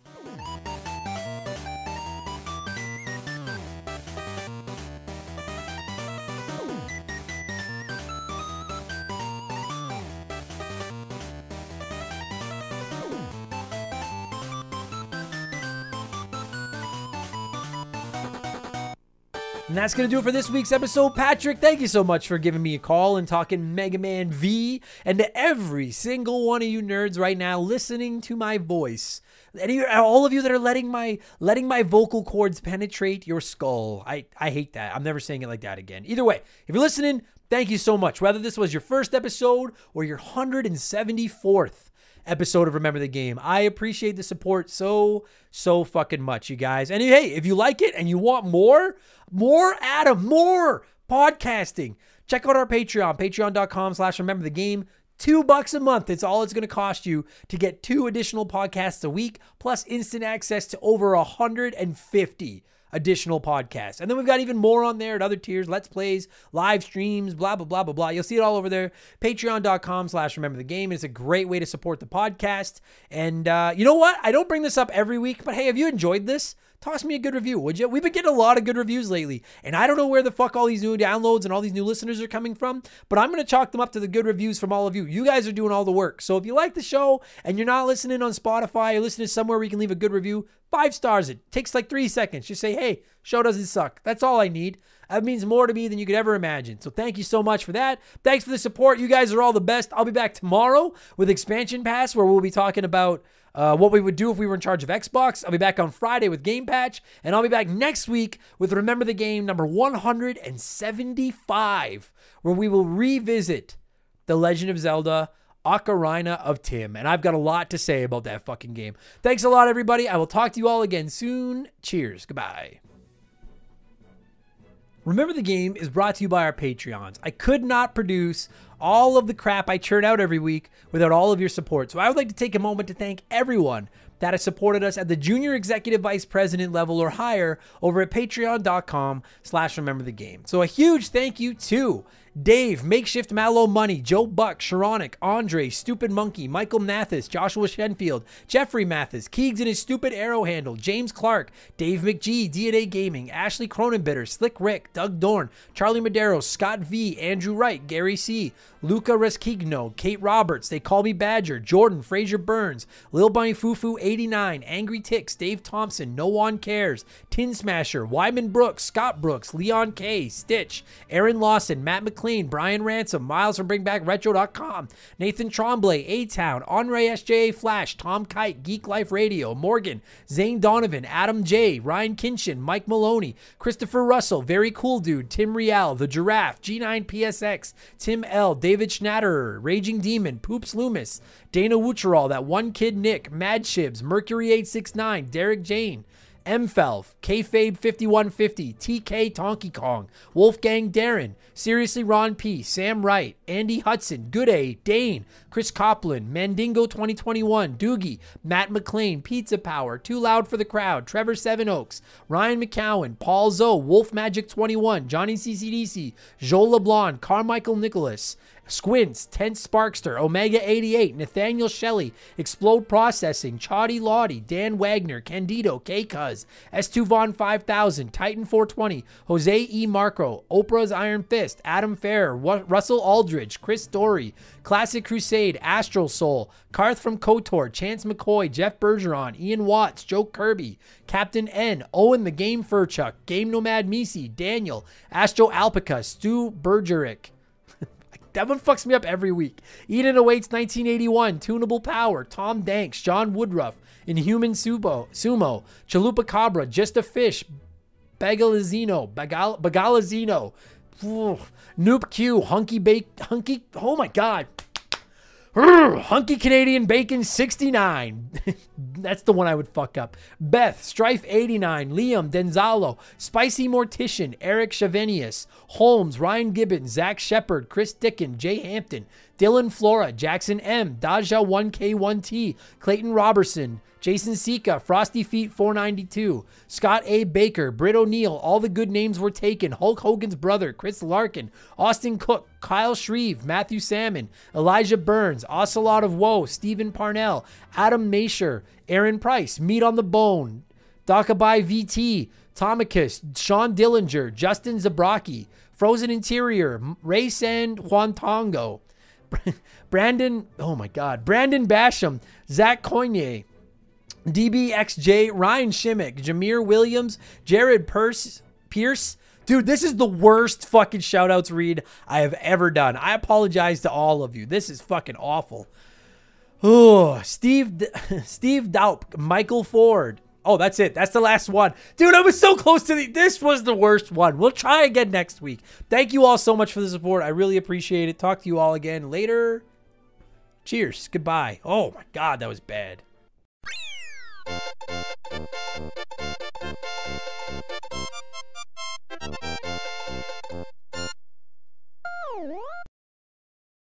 And that's going to do it for this week's episode. Patrick, thank you so much for giving me a call and talking Mega Man V. And to every single one of you nerds right now listening to my voice, all of you that are letting my vocal cords penetrate your skull. I hate that. I'm never saying it like that again. Either way, if you're listening, thank you so much. Whether this was your first episode or your 174th episode of Remember the Game, I appreciate the support so fucking much, you guys. And hey, if you like it and you want more Adam, more podcasting, check out our Patreon, patreon.com/remember the game. $2 a month. It's all it's going to cost you to get 2 additional podcasts a week, plus instant access to over 150 additional podcasts. And then we've got even more on there at other tiers, Let's Plays, live streams, blah, blah, blah, blah, blah. You'll see it all over there. Patreon.com/remember the game. It's a great way to support the podcast. And you know what? I don't bring this up every week, but hey, have you enjoyed this? Toss me a good review, would you? We've been getting a lot of good reviews lately, and I don't know where the fuck all these new downloads and all these new listeners are coming from, but I'm going to chalk them up to the good reviews from all of you. You guys are doing all the work. So if you like the show and you're not listening on Spotify or listening somewhere where you can leave a good review, 5 stars. It takes like 3 seconds. Just say, hey, show doesn't suck. That's all I need. That means more to me than you could ever imagine. So thank you so much for that. Thanks for the support. You guys are all the best. I'll be back tomorrow with Expansion Pass, where we'll be talking about what we would do if we were in charge of Xbox. I'll be back on Friday with Game Patch, and I'll be back next week with Remember the Game number 175, where we will revisit The Legend of Zelda Ocarina of Time. And I've got a lot to say about that fucking game. Thanks a lot, everybody. I will talk to you all again soon. Cheers. Goodbye. Remember the Game is brought to you by our Patreons. I could not produce all of the crap I churn out every week without all of your support. So I would like to take a moment to thank everyone that has supported us at the junior executive vice president level or higher over at patreon.com/remember the game. So a huge thank you to Dave, Makeshift Mallow Money, Joe Buck, Sharonic, Andre, Stupid Monkey, Michael Mathis, Joshua Shenfield, Jeffrey Mathis, Keegs and his stupid arrow handle, James Clark, Dave McGee, DNA Gaming, Ashley Cronenbitter, Slick Rick, Doug Dorn, Charlie Madero, Scott V, Andrew Wright, Gary C, Luca Reskigno, Kate Roberts, They Call Me Badger, Jordan, Fraser Burns, Lil Bunny Fufu 89, Angry Ticks, Dave Thompson, No One Cares, Tin Smasher, Wyman Brooks, Scott Brooks, Leon K, Stitch, Aaron Lawson, Matt McLean, Brian Ransom, Miles from BringBackRetro.com, Nathan Tremblay, A-Town, Henri SJA Flash, Tom Kite, Geek Life Radio, Morgan, Zane Donovan, Adam J, Ryan Kinchin, Mike Maloney, Christopher Russell, Very Cool Dude, Tim Rial, The Giraffe, G9PSX, Tim L, David Schnatterer, Raging Demon, Poops Loomis, Dana Wucherall, That One Kid Nick, Mad Shibs, Mercury 869, Derek Jane, Mfelf, Kayfabe 5150, TK Tonky Kong, Wolfgang Darren, Seriously Ron P, Sam Wright, Andy Hudson, Good A, Dane, Chris Copland, Mandingo 2021, Doogie, Matt McLean, Pizza Power, Too Loud for the Crowd, Trevor Seven Oaks, Ryan McCowan, Paul Zoe, Wolf Magic 21, Johnny CCDC, Joel LeBlanc, Carmichael Nicholas, Squints, Tense Sparkster, Omega 88, Nathaniel Shelley, Explode Processing, Chaudy Lottie, Dan Wagner, Candido, K-Cuz, S2 Von 5000, Titan 420, Jose E. Marco, Oprah's Iron Fist, Adam Ferrer, Russell Aldridge, Chris Story, Classic Crusade, Astral Soul, Karth from KOTOR, Chance McCoy, Jeff Bergeron, Ian Watts, Joe Kirby, Captain N, Owen the Game Furchuck, Game Nomad Misi, Daniel, Astro Alpaca, Stu Bergerick. That one fucks me up every week. Eden Awaits 1981, Tunable Power, Tom Danks, John Woodruff, Inhuman Sumo, Chalupa Cabra, Just a Fish, Bagalazino, Noop Q, Hunky, oh my God. Hunky Canadian Bacon 69. That's the one I would fuck up. Beth, Strife 89, Liam, Denzalo, Spicy Mortician, Eric Chavenius, Holmes, Ryan Gibbons, Zach Shepard, Chris Dickin, Jay Hampton, Dylan Flora, Jackson M, Daja 1K1T, Clayton Robertson, Jason Sika, Frosty Feet 492, Scott A. Baker, Britt O'Neill, All the Good Names Were Taken, Hulk Hogan's Brother, Chris Larkin, Austin Cook, Kyle Shreve, Matthew Salmon, Elijah Burns, Ocelot of Woe, Stephen Parnell, Adam Masher, Aaron Price, Meat on the Bone, Dakabai VT, Tomicus, Sean Dillinger, Justin Zabraki, Frozen Interior, Ray San Juantongo, Brandon Basham, Zach Coignet, DBXJ, Ryan Shimmick, Jameer Williams, Jared Pierce, Dude, this is the worst fucking shout-outs read I have ever done. I apologize to all of you. This is fucking awful. Oh, Steve Daup, Michael Ford. Oh, that's it. That's the last one. Dude, I was so close to this was the worst one. We'll try again next week. Thank you all so much for the support. I really appreciate it. Talk to you all again later. Cheers. Goodbye. Oh, my God. That was bad.